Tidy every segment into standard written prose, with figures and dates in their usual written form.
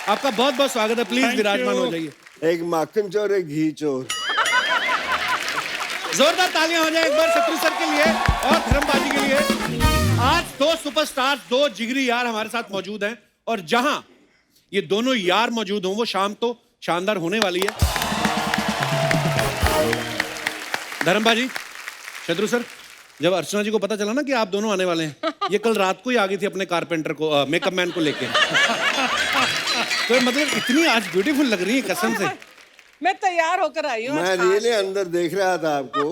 आपका बहुत बहुत स्वागत है। प्लीज विराजमान हो जाइए। एक माखन चोर, एक घी चोर। जोरदार तालियां हो जाए एक बार शत्रु सर के लिए और धर्मबाजी के लिए। आज दो सुपरस्टार, दो जिगरी यार हमारे साथ मौजूद हैं और जहां ये दोनों यार मौजूद हों वो शाम तो शानदार होने वाली है। धर्मबाजी, शत्रु सर, जब अर्चना जी को पता चला ना कि आप दोनों आने वाले हैं, ये कल रात को ही आ गई थी अपने कारपेंटर को, मेकअप मैन को लेके। तो मतलब इतनी आज ब्यूटीफुल लग रही है कसम से। मैं तैयार होकर आई हूँ। मैं रियली अंदर देख रहा था आपको।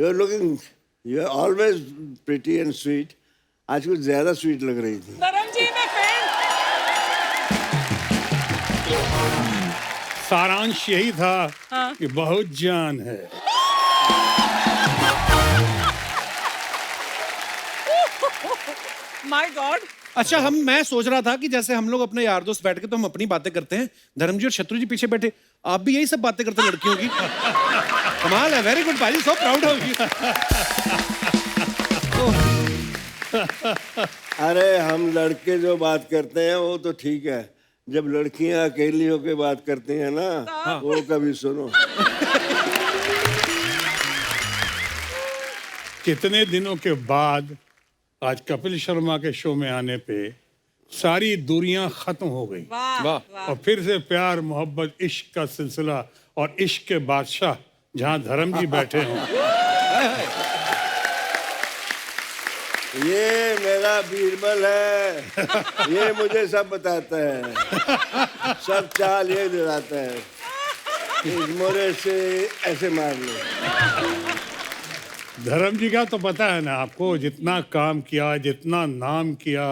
You are looking, you are always pretty and sweet. आज कुछ ज्यादा स्वीट लग रही थी। धर्म जी मैं सारांश यही था कि बहुत जान है। My God. अच्छा, मैं सोच रहा था कि जैसे हम लोग अपने यार दोस्त बैठ के तो हम अपनी बातें करते हैं, धर्म जी और शत्रु जी पीछे बैठे, आप भी यही सब बातें करते हैं लड़कियों की। कमाल है, वेरी गुड भाई, सो प्राउड ऑफ यू। अरे हम लड़के जो बात करते हैं वो तो ठीक है, जब लड़कियां अकेली होकर बात करती हैं ना, वो कभी सुनो। कितने दिनों के बाद आज कपिल शर्मा के शो में आने पे सारी दूरियां खत्म हो गई। वाह वाह। और फिर से प्यार मोहब्बत इश्क का सिलसिला और इश्क के बादशाह जहां धर्म जी बैठे हों। ये मेरा बीरबल है, ये मुझे सब बताता है, सब चाल ये दिलाता है। इस मोरे से ऐसे मार लो। धर्म जी का तो पता है ना आपको, जितना काम किया, जितना नाम किया,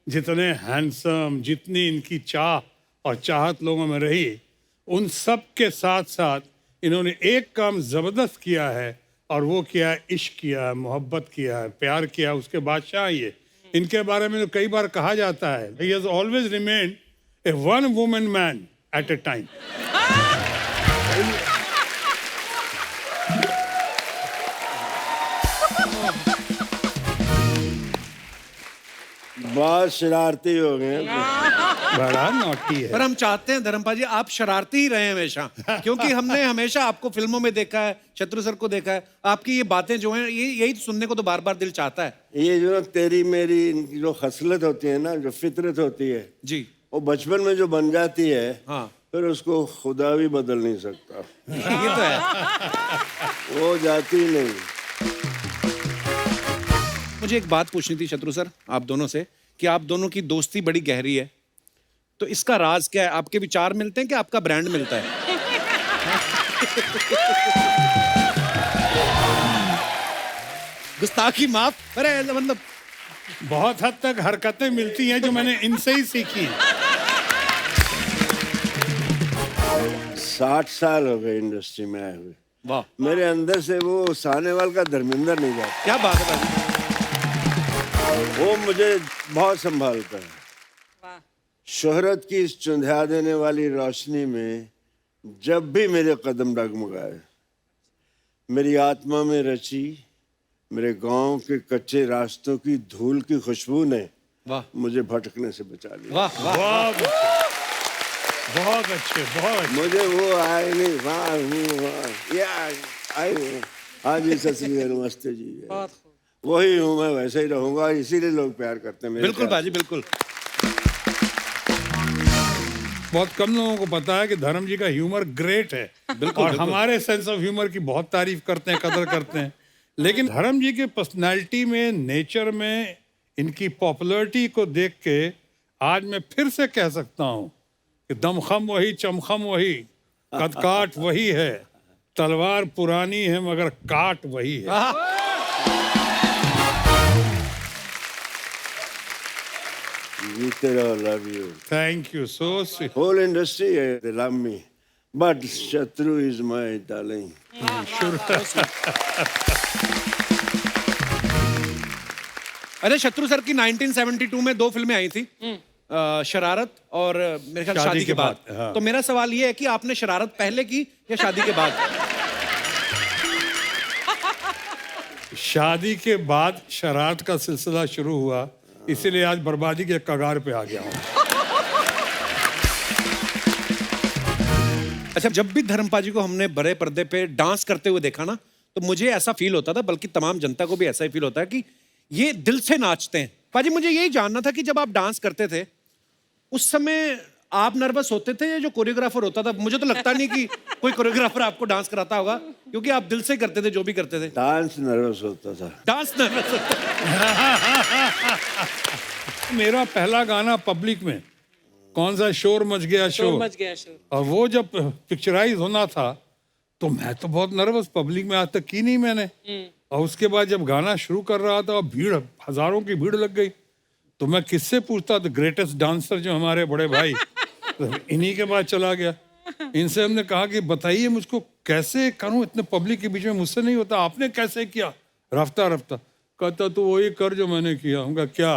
जितने हैंडसम, जितनी इनकी चाह और चाहत लोगों में रही, उन सब के साथ साथ इन्होंने एक काम जबरदस्त किया है और वो किया है, इश्क किया है, मोहब्बत किया है, प्यार किया है, उसके बादशाह ये। इनके बारे में तो कई बार कहा जाता है, he has always remained a one woman man at a time। बहुत शरारती हो गए। बड़ा नॉटी है। पर हम चाहते हैं धर्मपाल जी आप शरारती ही रहे हमेशा, क्योंकि हमने हमेशा आपको फिल्मों में देखा है, शत्रु सर को देखा है, आपकी ये बातें जो हैं यही सुनने को तो बार बार दिल चाहता है। ये जो तेरी मेरी इनकी जो खसलत होती है ना, जो फितरत होती है जी, वो बचपन में जो बन जाती है, हाँ, फिर उसको खुदा भी बदल नहीं सकता। ये तो है। वो जाती नहीं। मुझे एक बात पूछनी थी शत्रु सर आप दोनों से, कि आप दोनों की दोस्ती बड़ी गहरी है, तो इसका राज क्या है? आपके विचार मिलते हैं कि आपका ब्रांड मिलता है? गुस्ताखी माफ, अरे मतलब बहुत हद तक हरकतें मिलती हैं जो मैंने इनसे ही सीखी हैं। 60 साल हो गए इंडस्ट्री में आए हुए। वाह, मेरे अंदर से वो सानेवाल का धर्मेंद्र नहीं जाता। क्या बात है भाई। वो मुझे बहुत संभालता है। वाह। शोहरत की इस चुंधिया देने वाली रोशनी में जब भी मेरे कदम डगमगाए, मेरी आत्मा में रची मेरे गांव के कच्चे रास्तों की धूल की खुशबू ने वाह मुझे भटकने से बचा लिया। वाह वाह, बहुत अच्छे, बहुत अच्छे। मुझे वो आए नहीं, वहाँ आई हूँ। हाँ जी, सत श्री अकाल, नमस्ते जी। वही हूँ मैं, वैसे ही रहूंगा, इसीलिए लोग प्यार करते हैं मेरे। बिल्कुल बाजी, बिल्कुल। बहुत कम लोगों को पता है कि धर्म जी का ह्यूमर ग्रेट है। बिल्कुल, और बिल्कुल। हमारे सेंस ऑफ ह्यूमर की बहुत तारीफ करते हैं, कदर करते हैं। लेकिन धर्म जी के पर्सनालिटी में, नेचर में, इनकी पॉपुलैरिटी को देख के आज मैं फिर से कह सकता हूँ कि दमखम वही, चमखम वही, कदकाठ वही है, तलवार पुरानी है मगर काट वही है। जीते रहो, love you. Thank you, so sweet. Whole industry, they love me, but Shatru is my darling. अरे शत्रु सर की 1972 में 2 फिल्में आई थी, शरारत और मेरे ख्याल शादी के बाद। हाँ। तो मेरा सवाल ये है कि आपने शरारत पहले की या शादी के बाद? शादी के बाद शरारत का सिलसिला शुरू हुआ, इसीलिए आज बर्बादी के कगार पे आ गया हूँ। अच्छा, जब भी धर्मपा जी को हमने बड़े पर्दे पे डांस करते हुए देखा ना, तो मुझे ऐसा फील होता था, बल्कि तमाम जनता को भी ऐसा ही फील होता है कि ये दिल से नाचते हैं। पाजी, मुझे यही जानना था कि जब आप डांस करते थे उस समय आप नर्वस होते थे या जो कोरियोग्राफर होता था? मुझे तो लगता नहीं कि कोई कोरियोग्राफर आपको डांस कराता होगा, क्योंकि आप दिल से करते थे जो भी करते थे। डांस नर्वस होता था। डांस नर्वस होता मेरा पहला गाना पब्लिक में कौन सा, शोर मच गया शोर, मच गया शोर। और वो जब पिक्चराइज होना था तो मैं तो बहुत नर्वस, पब्लिक में आज तक की नहीं मैंने। और उसके बाद जब गाना शुरू कर रहा था, भीड़, हजारों की भीड़ लग गई, तो मैं किससे पूछता? द ग्रेटेस्ट डांसर जो हमारे बड़े भाई, तो इन्हीं के बाद चला गया। इनसे हमने कहा कि बताइए मुझको कैसे करूं, इतने पब्लिक के बीच में मुझसे नहीं होता, आपने कैसे किया? रफ्ता रफ्ता कहता तो वही कर जो मैंने किया। हम कहा क्या?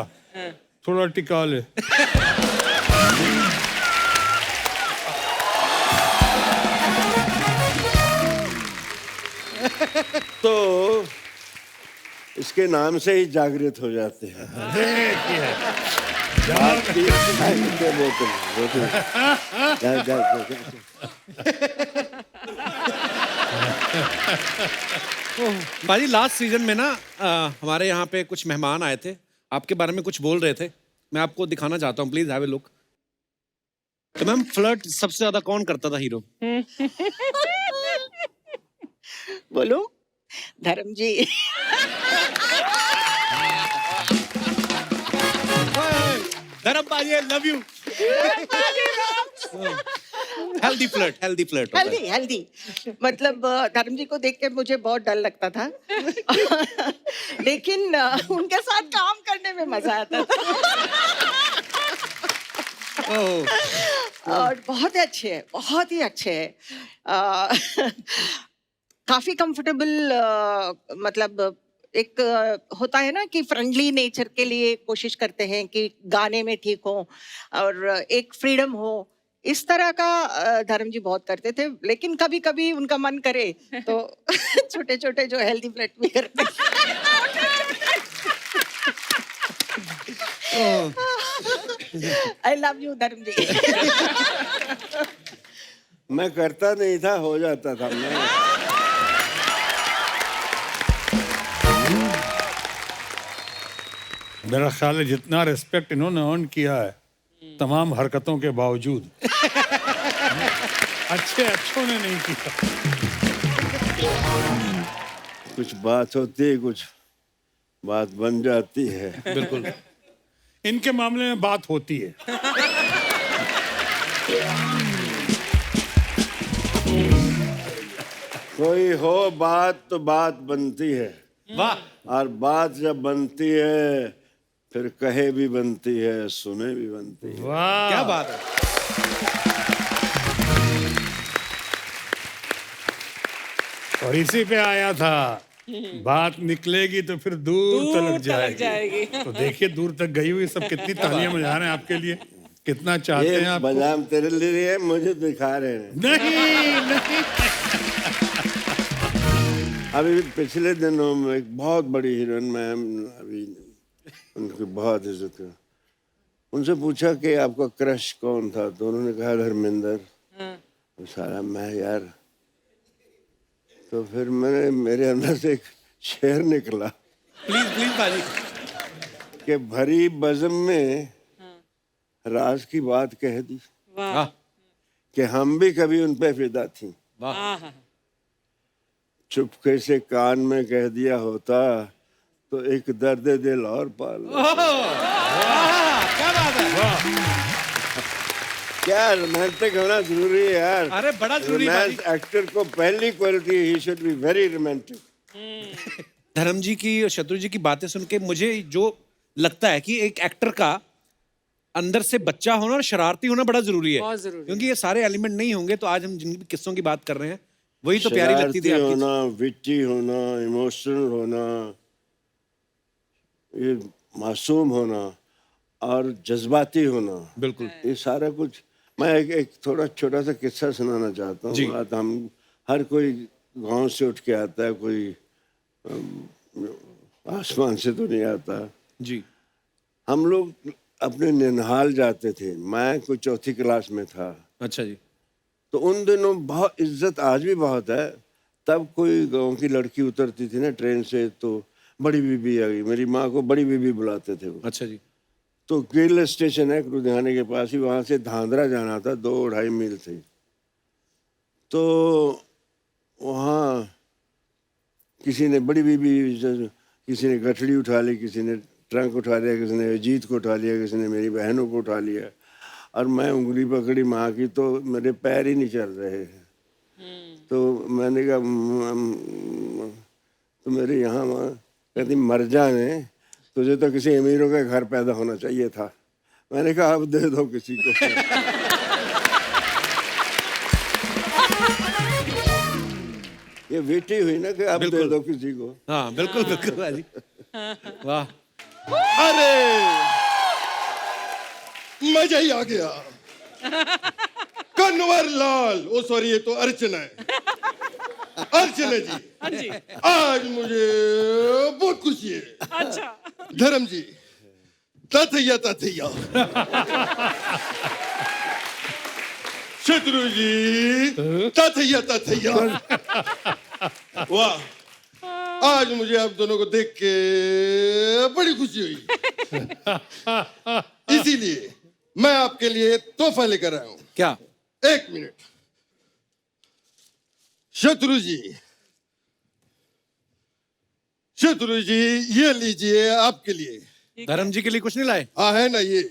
थोड़ा टिका ले। तो इसके नाम से ही जागृत हो जाते हैं। पाजी, लास्ट सीजन में ना हमारे यहाँ पे कुछ मेहमान आए थे, आपके बारे में कुछ बोल रहे थे, मैं आपको दिखाना चाहता हूँ, प्लीज हैव ए लुक। तो मैम, फ्लर्ट सबसे ज्यादा कौन करता था हीरो? बोलो धर्म जी। धर्म पाजी, I love you. Healthy flirt, healthy flirt. Healthy healthy मतलब धर्म जी को देख के मुझे बहुत डर लगता था। लेकिन उनके साथ काम करने में मजा आता था। और बहुत ही अच्छे हैं, बहुत ही अच्छे हैं। काफी कंफर्टेबल, मतलब एक होता है ना कि फ्रेंडली नेचर के लिए कोशिश करते हैं कि गाने में ठीक हो और एक फ्रीडम हो, इस तरह का धर्म जी बहुत करते थे। लेकिन कभी कभी उनका मन करे तो छोटे छोटे जो हेल्दी फ्लर्ट भी करते। आई लव यू धर्म जी। मैं करता नहीं था, हो जाता था। मैं मेरा ख्याल है जितना रिस्पेक्ट इन्होंने अर्न किया है तमाम हरकतों के बावजूद, अच्छों ने नहीं किया। कुछ बात होती है, कुछ बात बन जाती है। बिल्कुल। इनके मामले में बात होती है। कोई हो बात तो बात बनती है, वाह। और बात जब बनती है फिर कहे भी बनती है, सुने भी बनती है। वाह, क्या बात है। और इसी पे आया था, बात निकलेगी तो फिर दूर तलक जाएगी। तो देखिए दूर तक गई हुई, सब कितनी तालियां बजा रहे हैं आपके लिए, कितना चाहते ये हैं आप। बदाम तेरे लिए है, मुझे दिखा रहे हैं। नहीं। अभी पिछले दिनों में एक बहुत बड़ी हीरोइन मैम, अभी उनकी बहुत इज्जत कर, उनसे पूछा कि आपका क्रश कौन था, तो उन्होंने कहा धर्मेंद्र। सारा मैं यार, तो फिर मेरे अंदर से एक शेर निकला प्लीज प्लीज पाजी। कि भरी बज़म में राज की बात कह दी वाह कि हम भी कभी उन पे फिदा थी। वाह। चुपके से कान में कह दिया होता तो एक दर्द दिल और पाल। क्या बात है। क्या रोमांटिक होना जरूरी है यार। अरे बड़ा जरूरी है भाई। एक्टर को पहली quality, he should be very romantic. धर्म जी की और शत्रु जी की बातें सुन के मुझे जो लगता है कि एक एक्टर का अंदर से बच्चा होना और शरारती होना बड़ा जरूरी है। बहुत जरूरी। क्योंकि ये सारे एलिमेंट नहीं होंगे तो आज हम जिन भी किस्सों की बात कर रहे हैं वही तो प्यारी लगती थी शरारती आपकी। होना, विटी होना, इमोशनल होना, ये मासूम होना और जज्बाती होना, बिल्कुल। ये सारा कुछ। मैं एक थोड़ा छोटा सा किस्सा सुनाना चाहता जी। हूँ। हम हर कोई गांव से उठ के आता है, कोई आसमान से तो नहीं आता। जी। हम लोग अपने निनहाल जाते थे, मैं कोई चौथी क्लास में था। अच्छा जी। तो उन दिनों बहुत इज्जत, आज भी बहुत है। तब कोई गांव की लड़की उतरती थी ना ट्रेन से तो बड़ी बीबी आ गई, मेरी माँ को बड़ी बीबी बुलाते थे वो। अच्छा जी। तो गिल स्टेशन है लुधियाने के पास ही, वहाँ से धांधरा जाना था, 2-2.5 मील थे। तो वहाँ किसी ने बड़ी बीबी, किसी ने गठड़ी उठा ली, किसी ने ट्रंक उठा लिया, किसी ने अजीत को उठा लिया, किसी ने मेरी बहनों को उठा लिया, और मैं उंगली पकड़ी माँ की तो मेरे पैर ही नहीं चल रहे। तो मैंने कहा तो मेरे यहाँ माँ कहती मर जाने, तुझे तो किसी अमीरों के घर पैदा होना चाहिए था। मैंने कहा अब दे दो किसी को। ये बेटी हुई ना कि अब दे दो किसी को। हाँ बिल्कुल बिल्कुल भाजी, वाह। अरे मजा ही आ गया। कन्वर लाल, ओ सॉरी ये तो अर्चना है। अर्चना जी, हाँ जी। आज मुझे बहुत खुशी है। अच्छा। धर्म जी, ताथैया ताथैया। शत्रु जी, ताथैया ताथैया। वाह, आज मुझे आप दोनों को देख के बड़ी खुशी हुई। इसीलिए मैं आपके लिए तोहफा लेकर आया हूं। क्या? 1 मिनट। शत्रु जी, शत्रु जी, ये लीजिए आपके लिए। धर्म जी के लिए कुछ नहीं लाए? हाँ है ना ये।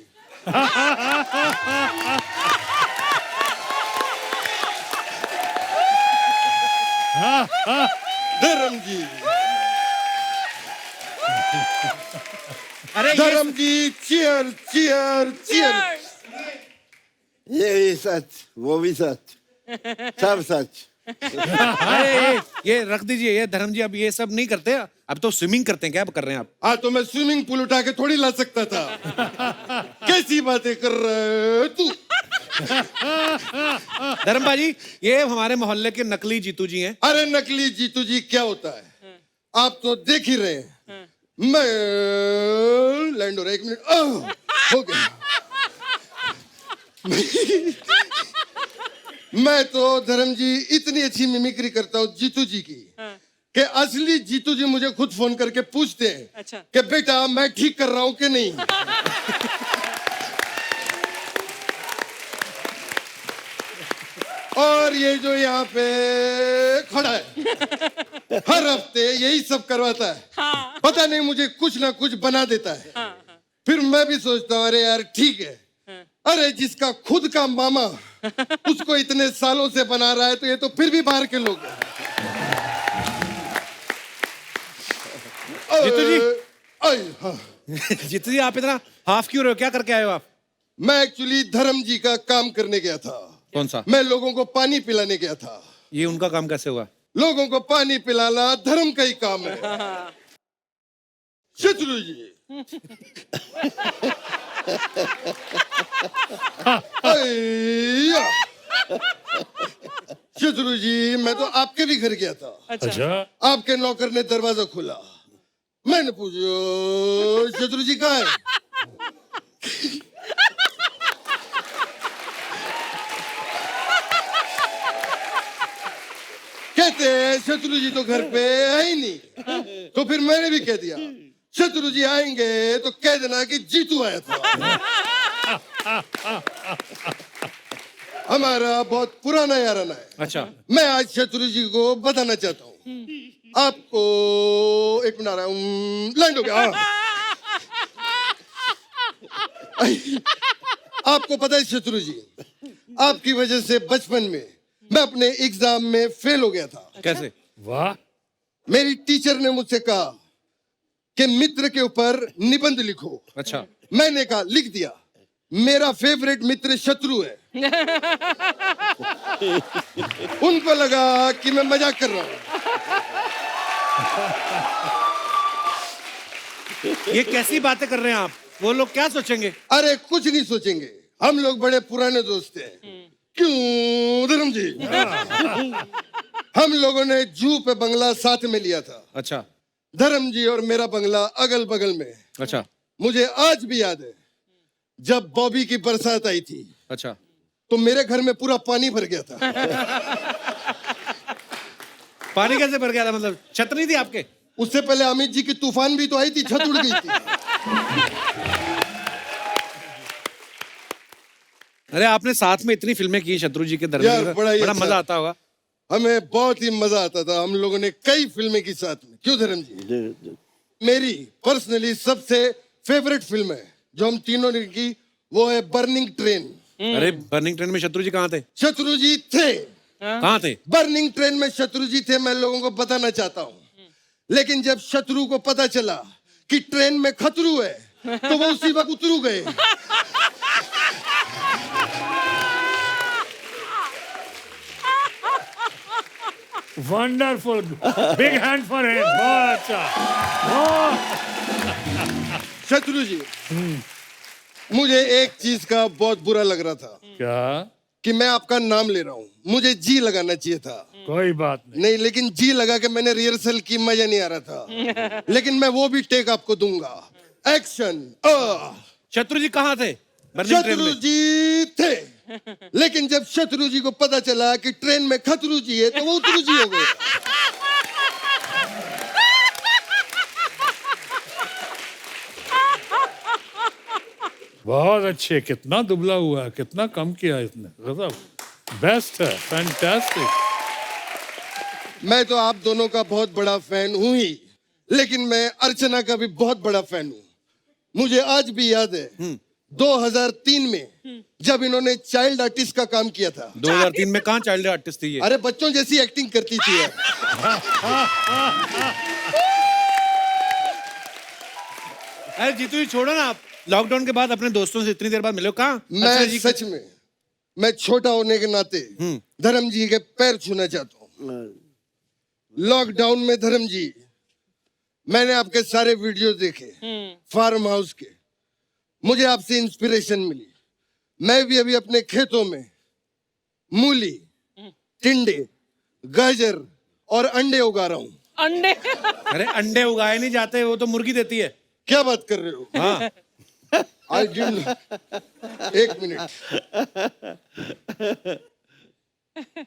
धर्म जी, अरे धर्म जी, चीयर चीयर चीयर। ये भी सच, वो भी सच, सब सच। अरे ये रख दीजिए। ये धर्म जी अब ये सब नहीं करते, अब तो स्विमिंग करते हैं। क्या कर रहे हैं आप? हाँ तो मैं स्विमिंग पूल उठा के थोड़ी ला सकता था। कैसी बातें कर रहे तू? धर्म भाजी, ये हमारे मोहल्ले के नकली जीतू जी हैं। अरे नकली जीतू जी क्या होता है, आप तो देख ही रहे हैं। मैं लैंड हो रहा है, 1 मिनट। हो गया। मैं तो धर्म जी इतनी अच्छी मिमिक्री करता हूँ जीतू जी की कि असली जीतू जी मुझे खुद फोन करके पूछते हैं अच्छा। कि बेटा मैं ठीक कर रहा हूँ कि नहीं। और ये जो यहाँ पे खड़ा है हर हफ्ते यही सब करवाता है। पता नहीं मुझे कुछ ना कुछ बना देता है। फिर मैं भी सोचता हूँ अरे यार ठीक है, अरे जिसका खुद का मामा उसको इतने सालों से बना रहा है तो ये तो फिर भी बाहर के लोग हैं। जीतू जी। हाँ। जीतू जी आप इतना हाफ क्यों रहे हो? क्या करके आए हो आप? मैं एक्चुअली धर्म जी का काम करने गया था। कौन सा? मैं लोगों को पानी पिलाने गया था। ये उनका काम कैसे हुआ? लोगों को पानी पिलाना धर्म का ही काम है। शत्रु जी, अय्या। शत्रु जी, मैं तो आपके भी घर गया था। अच्छा, आपके नौकर ने दरवाजा खोला। मैंने पूछा शत्रु जी कहाँ है? कहते हैं शत्रु जी तो घर पे है ही नहीं। तो फिर मैंने भी कह दिया शत्रु जी आएंगे तो कह देना कि जीतू आया था। हमारा बहुत पुराना याराना है। अच्छा। मैं आज शत्रु जी को बताना चाहता हूँ। आपको 1 मिनट आ रहा हूँ, लैंड हो गया। आपको पता है शत्रु जी, आपकी वजह से बचपन में मैं अपने एग्जाम में फेल हो गया था। कैसे? वाह, मेरी टीचर ने मुझसे कहा कि मित्र के ऊपर निबंध लिखो। अच्छा। मैंने कहा लिख दिया। मेरा फेवरेट मित्र शत्रु है। उनको लगा कि मैं मजाक कर रहा हूं। ये कैसी बातें कर रहे हैं आप? वो लोग क्या सोचेंगे? अरे कुछ नहीं सोचेंगे, हम लोग बड़े पुराने दोस्त हैं। क्यों धर्म जी? हम लोगों ने जू पे बंगला साथ में लिया था। अच्छा धर्म जी और मेरा बंगला अगल बगल में। अच्छा मुझे आज भी याद है जब बॉबी की बरसात आई थी। अच्छा। तो मेरे घर में पूरा पानी भर गया था। पानी कैसे भर गया था, मतलब छत नहीं थी आपके? उससे पहले अमित जी की तूफान भी तो आई थी, छत उड़ गई थी। अरे आपने साथ में इतनी फिल्में की शत्रु जी के यार, दरमियान, बड़ा ही बड़ा अच्छा। मजा आता होगा। हमें बहुत ही मजा आता था, हम लोगों ने कई फिल्में की साथ में। क्यों धर्म जी? मेरी पर्सनली सबसे फेवरेट फिल्म है जो हम तीनों ने की, वो है बर्निंग ट्रेन। अरे बर्निंग ट्रेन में शत्रु जी कहाँ थे? शत्रु जी थे, कहाँ थे? बर्निंग ट्रेन में शत्रु जी थे, मैं लोगों को बताना चाहता हूँ। लेकिन जब शत्रु को पता चला कि ट्रेन में खतरू है, तो वो उसी वक्त उतरू गए। Wonderful, big hand for him, बहुत अच्छा। शत्रु जी, मुझे एक चीज का बहुत बुरा लग रहा था क्या? कि मैं आपका नाम ले रहा हूँ, मुझे जी लगाना चाहिए था। कोई बात नहीं। नहीं, लेकिन जी लगा के मैंने रिहर्सल की, मजा नहीं आ रहा था। लेकिन मैं वो भी टेक आपको दूंगा। एक्शन। शत्रु जी कहाँ थे बर्निंग ट्रेन शत्रु में? जी थे, लेकिन जब शत्रु जी को पता चला कि ट्रेन में खतरू जी है, तो वो उतरू जी हो गए। बहुत अच्छे, कितना दुबला हुआ है, कितना कम किया इसने, गजब, बेस्ट है, फैंटास्टिक। मैं तो आप दोनों का बहुत बड़ा फैन हूं ही, लेकिन मैं अर्चना का भी बहुत बड़ा फैन हूं। मुझे आज भी याद है 2003 में जब इन्होंने चाइल्ड आर्टिस्ट का काम किया था। 2003 में कहाँ चाइल्ड आर्टिस्ट थी ये? अरे बच्चों जैसी एक्टिंग करती थी यार। अरे जीतू जी छोड़ो ना, आप लॉकडाउन के बाद अपने दोस्तों से इतनी देर बाद मिले हो, कहाँ? मैं सच में, मैं छोटा होने के नाते धर्म जी के पैर छूना चाहता हूँ। लॉकडाउन में धर्म जी, मैंने आपके सारे वीडियो देखे फार्म हाउस के, मुझे आपसे इंस्पिरेशन मिली। मैं भी अभी अपने खेतों में मूली, टिंडे, गाजर और अंडे उगा रहा हूँ। अंडे? अरे अंडे उगाए नहीं जाते, वो तो मुर्गी देती है। क्या बात कर रहे हो? हाँ। आई गिव, एक मिनट।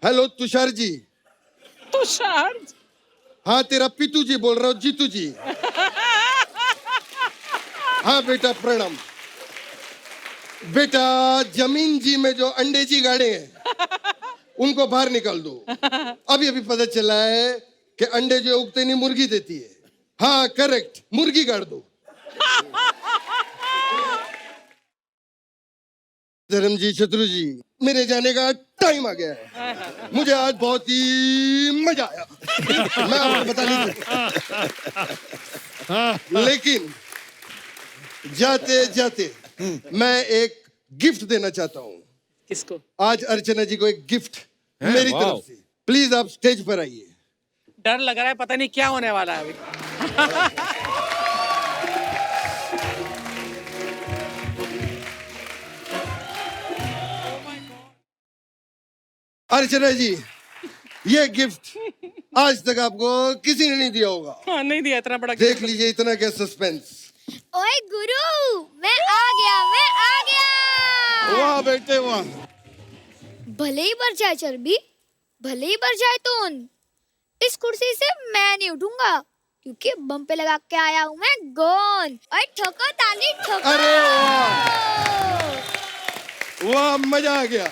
हेलो तुषार जी। तुषार? हाँ, तेरा पीतू जी बोल रहा हूँ, जीतू जी। हाँ बेटा प्रणाम। बेटा, जमीन जी में जो अंडे जी गाड़े हैं उनको बाहर निकाल दो। अभी अभी पता चला है कि अंडे जो उगते नहीं मुर्गी देती है। हाँ करेक्ट, मुर्गी गाड़ दो। धर्म जी, शत्रु जी, मेरे जाने का टाइम आ गया है। मुझे आज बहुत ही मजा आया, मैं आपको बता नहीं सकता। लेकिन जाते जाते मैं एक गिफ्ट देना चाहता हूँ। किसको? आज अर्चना जी को एक गिफ्ट मेरी वाह। तरफ से। प्लीज आप स्टेज पर आइए। डर लग रहा है, पता नहीं क्या होने वाला है अभी। अर्चना जी, ये गिफ्ट आज तक आपको किसी ने नहीं दिया होगा। हाँ, नहीं दिया इतना बड़ा। देख लीजिए, इतना क्या सस्पेंस। ओए गुरु, मैं आ गया। वाह बेटे वाह। भले ही बढ़ जाए चर्बी, भले ही बढ़ जाए तून, इस कुर्सी से मैं नहीं उठूंगा, क्योंकि बम पे लगा के आया हूँ मैं गोंद। ओए ठोको ताली ठोको। अरे वाह, वाह मजा आ गया।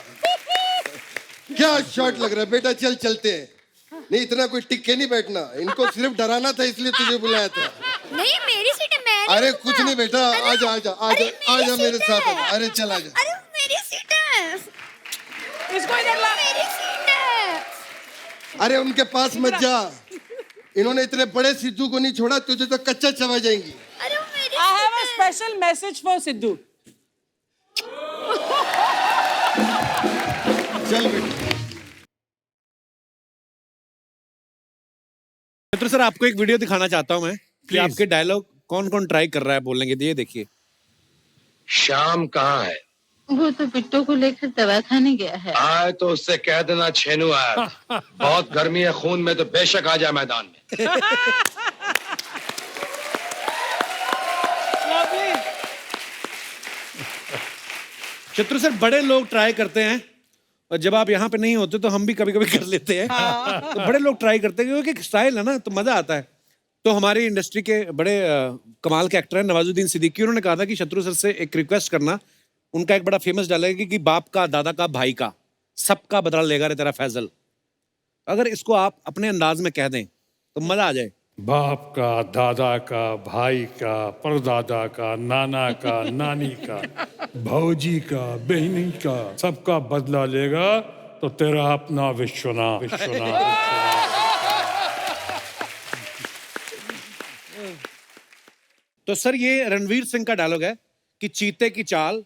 क्या शॉट लग रहा है बेटा, चल चलते हैं। नहीं, इतना कोई टिक के नहीं बैठना, इनको सिर्फ डराना था, इसलिए तुझे बुलाया था। नहीं, मेरी सीट है, मैं नहीं अरे उठूंगा। कुछ नहीं बेटा, आजा आजा अरे आजा मेरी आजा मेरे सीट साथ है। आजा। अरे चल आजा। अरे मेरी सीट है, इसको इधर ला। मेरी सीट है। अरे उनके पास मत जा, इन्होंने इतने बड़े सिद्धू को नहीं छोड़ा, तुझे तो कच्चा चबा जाएंगी। अरे वो मेरी I सीट have a है। special message for Sidhu. चल बेटा। शत्रु सर, आपको एक वीडियो दिखाना चाहता हूँ मैं कि Please. आपके डायलॉग कौन कौन ट्राई कर रहा है बोलने के लिए। देखिए। श्याम कहाँ है? वो तो बिट्टू को लेकर दवा खाने गया है। आए तो उससे कह देना छेनू आया। बहुत गर्मी है खून में, तो बेशक आ जाए मैदान में। शत्रु सर, बड़े लोग ट्राई करते हैं और जब आप यहाँ पे नहीं होते तो हम भी कभी कभी कर लेते हैं। तो बड़े लोग ट्राई करते हैं क्योंकि स्टाइल है ना, तो मजा आता है। तो हमारी इंडस्ट्री के बड़े कमाल के एक्टर हैं नवाजुद्दीन सिद्दीकी, उन्होंने कहा था कि शत्रु सर से एक रिक्वेस्ट करना। उनका एक बड़ा फेमस डायलॉग है कि बाप का, दादा का, भाई का, सबका बदला लेगा रे तेरा फैजल। अगर इसको आप अपने अंदाज में कह दें तो मजा आ जाए। बाप का, दादा का, भाई का, परदादा का, नाना का, नानी का, भौजी का, बहनी का, सबका बदला लेगा तो तेरा अपना विश्वनाथ, विश्वनाथ। तो सर ये रणवीर सिंह का डायलॉग है कि चीते की चाल,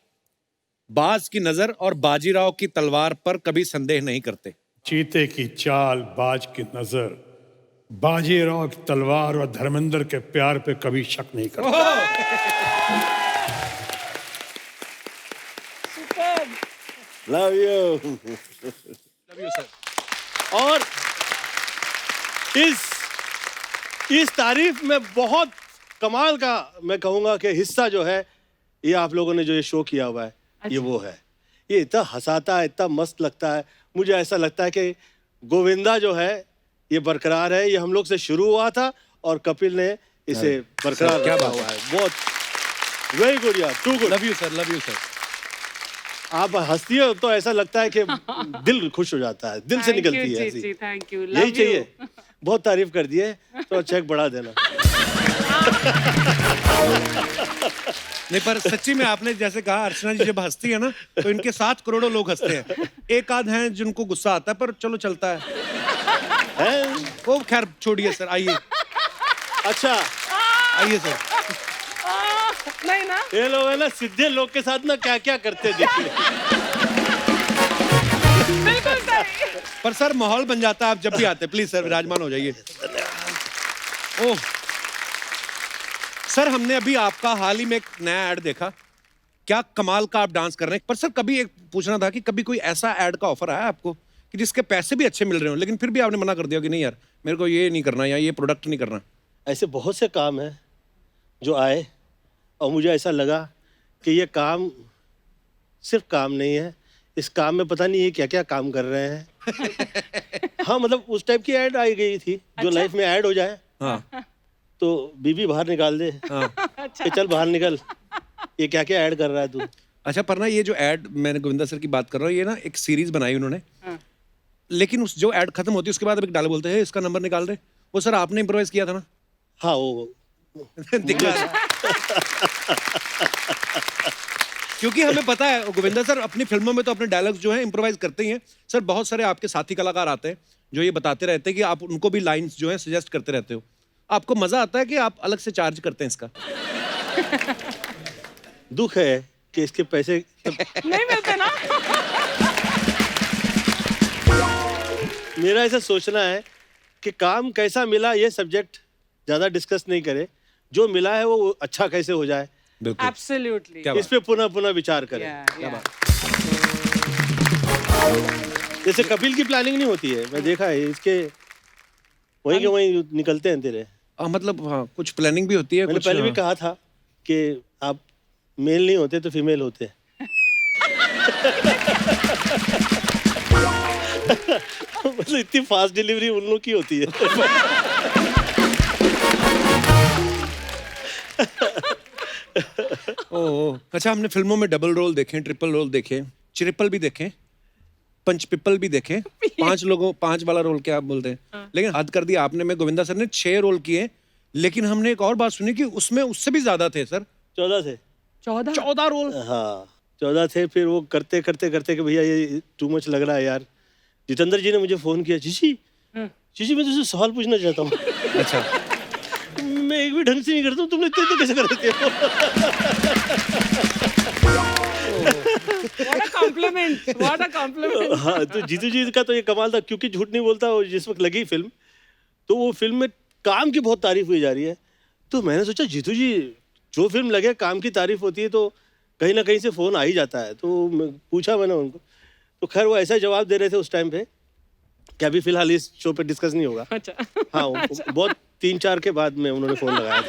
बाज की नजर और बाजीराव की तलवार पर कभी संदेह नहीं करते। चीते की चाल, बाज की नजर, बाजीराव की तलवार और धर्मेंद्र के प्यार पे कभी शक नहीं करता। Love you. और इस तारीफ में बहुत कमाल का मैं कहूंगा कि हिस्सा जो है ये आप लोगों ने जो ये शो किया हुआ है, ये वो है। ये इतना हंसाता है, इतना मस्त लगता है। मुझे ऐसा लगता है कि गोविंदा जो है ये बरकरार है। ये हम लोग से शुरू हुआ था और कपिल ने इसे बरकरार क्या रखा बात हुआ है। बहुत वेरी गुड यार, too good. Love you sir, love you sir. आप हंसती हो तो ऐसा लगता है कि दिल खुश हो जाता है, दिल से निकलती है ऐसी। थैंक यू, यही चाहिए। बहुत तारीफ कर दी है तो चेक बढ़ा देना। नहीं पर सच्ची में आपने जैसे कहा, अर्चना जी जब हंसती है ना तो इनके 7 करोड़ों लोग हंसते हैं। एक आध हैं जिनको गुस्सा आता है, पर चलो चलता है। वो खैर छोड़िए सर, आइए। अच्छा आइए सर। नहीं ना, ये लोग है ना सीधे लोग के साथ ना क्या क्या करते देखिए। बिल्कुल सही। पर सर माहौल बन जाता है आप जब भी आते। प्लीज सर विराजमान हो जाइए। ओह सर, हमने अभी आपका हाल ही में एक नया ऐड देखा, क्या कमाल का आप डांस कर रहे हैं। पर सर कभी एक पूछना था कि कभी कोई ऐसा ऐड का ऑफर आया आपको कि जिसके पैसे भी अच्छे मिल रहे हो लेकिन फिर भी आपने मना कर दिया कि नहीं यार मेरे को ये नहीं करना या ये प्रोडक्ट नहीं करना? ऐसे बहुत से काम हैं जो आए और मुझे ऐसा लगा कि ये काम सिर्फ काम नहीं है, इस काम में पता नहीं ये क्या क्या काम कर रहे हैं। हाँ मतलब उस टाइप की ऐड आई गई थी जो लाइफ में ऐड हो जाए। हाँ तो बीबी बाहर निकाल दे कि चल बाहर निकल, ये क्या क्या ऐड कर रहा है तू। अच्छा, पर ना ये जो ऐड, मैंने गोविंदा सर की बात कर रहा हूँ, ये ना एक सीरीज बनाई उन्होंने, लेकिन उस जो ऐड खत्म होती है उसके बाद अब एक डायलॉग बोलते हैं इसका नंबर निकाल रहे। वो सर आपने इम्प्रोवाइज किया था ना? हाँ वो दिखा क्योंकि हमें पता है गोविंदा सर अपनी फिल्मों में तो अपने डायलॉग्स जो हैं इम्प्रोवाइज करते ही हैं। सर बहुत सारे आपके साथी कलाकार आते हैं जो ये बताते रहते हैं कि आप उनको भी लाइंस जो हैं सजेस्ट करते रहते हो। आपको मजा आता है कि आप अलग से चार्ज करते हैं इसका? दुख है कि इसके पैसे नहीं मिलते ना। मेरा ऐसा सोचना है कि काम कैसा मिला ये सब्जेक्ट ज़्यादा डिस्कस नहीं करे, जो मिला है वो अच्छा कैसे हो जाए एब्सोल्युटली, इस पे पुनः पुनः विचार करें। जैसे कपिल की प्लानिंग नहीं होती है, मैं देखा है इसके वहीं के वहीं निकलते हैं तेरे। मतलब हाँ, कुछ प्लानिंग भी होती है। मैंने कुछ पहले भी कहा था कि आप मेल नहीं होते तो फीमेल होते। मतलब इतनी फास्ट डिलीवरी उन लोग की होती है। ओह अच्छा, हमने फिल्मों में डबल रोल देखे, ट्रिपल रोल देखे, ट्रिपल भी देखे, पंच पिपल भी देखे, 5 वाला रोल क्या आप बोलते हैं, लेकिन हद कर दिया आपने। में गोविंदा सर ने 6 रोल किए, लेकिन हमने एक और बात सुनी कि उसमें उससे भी ज्यादा थे सर। 14 थे। 14 रोल? हाँ 14 थे। फिर वो करते करते करते कि भैया ये टू मच लग रहा है यार। जितेंद्र जी ने मुझे फोन किया, जीजी मैं तुझसे सवाल पूछना चाहता हूँ। अच्छा। मैं एक भी ढंग से नहीं करता हूँ, तुम लोग इतने कैसे कर देते हो? What a compliment, what a compliment. हाँ तो जीतू जी का तो ये कमाल था, क्योंकि झूठ नहीं बोलता। वो जिस वक्त लगी फिल्म तो वो फिल्म में काम की बहुत तारीफ हुई जा रही है। तो मैंने सोचा जीतू जी जो फिल्म लगे काम की तारीफ होती है तो कहीं ना कहीं से फ़ोन आ ही जाता है। तो पूछा मैंने उनको, तो खैर वो ऐसा जवाब दे रहे थे उस टाइम पे कि अभी फिलहाल इस शो पे डिस्कस नहीं होगा। अच्छा। हाँ बहुत 3-4 के बाद में उन्होंने फ़ोन लगाया था।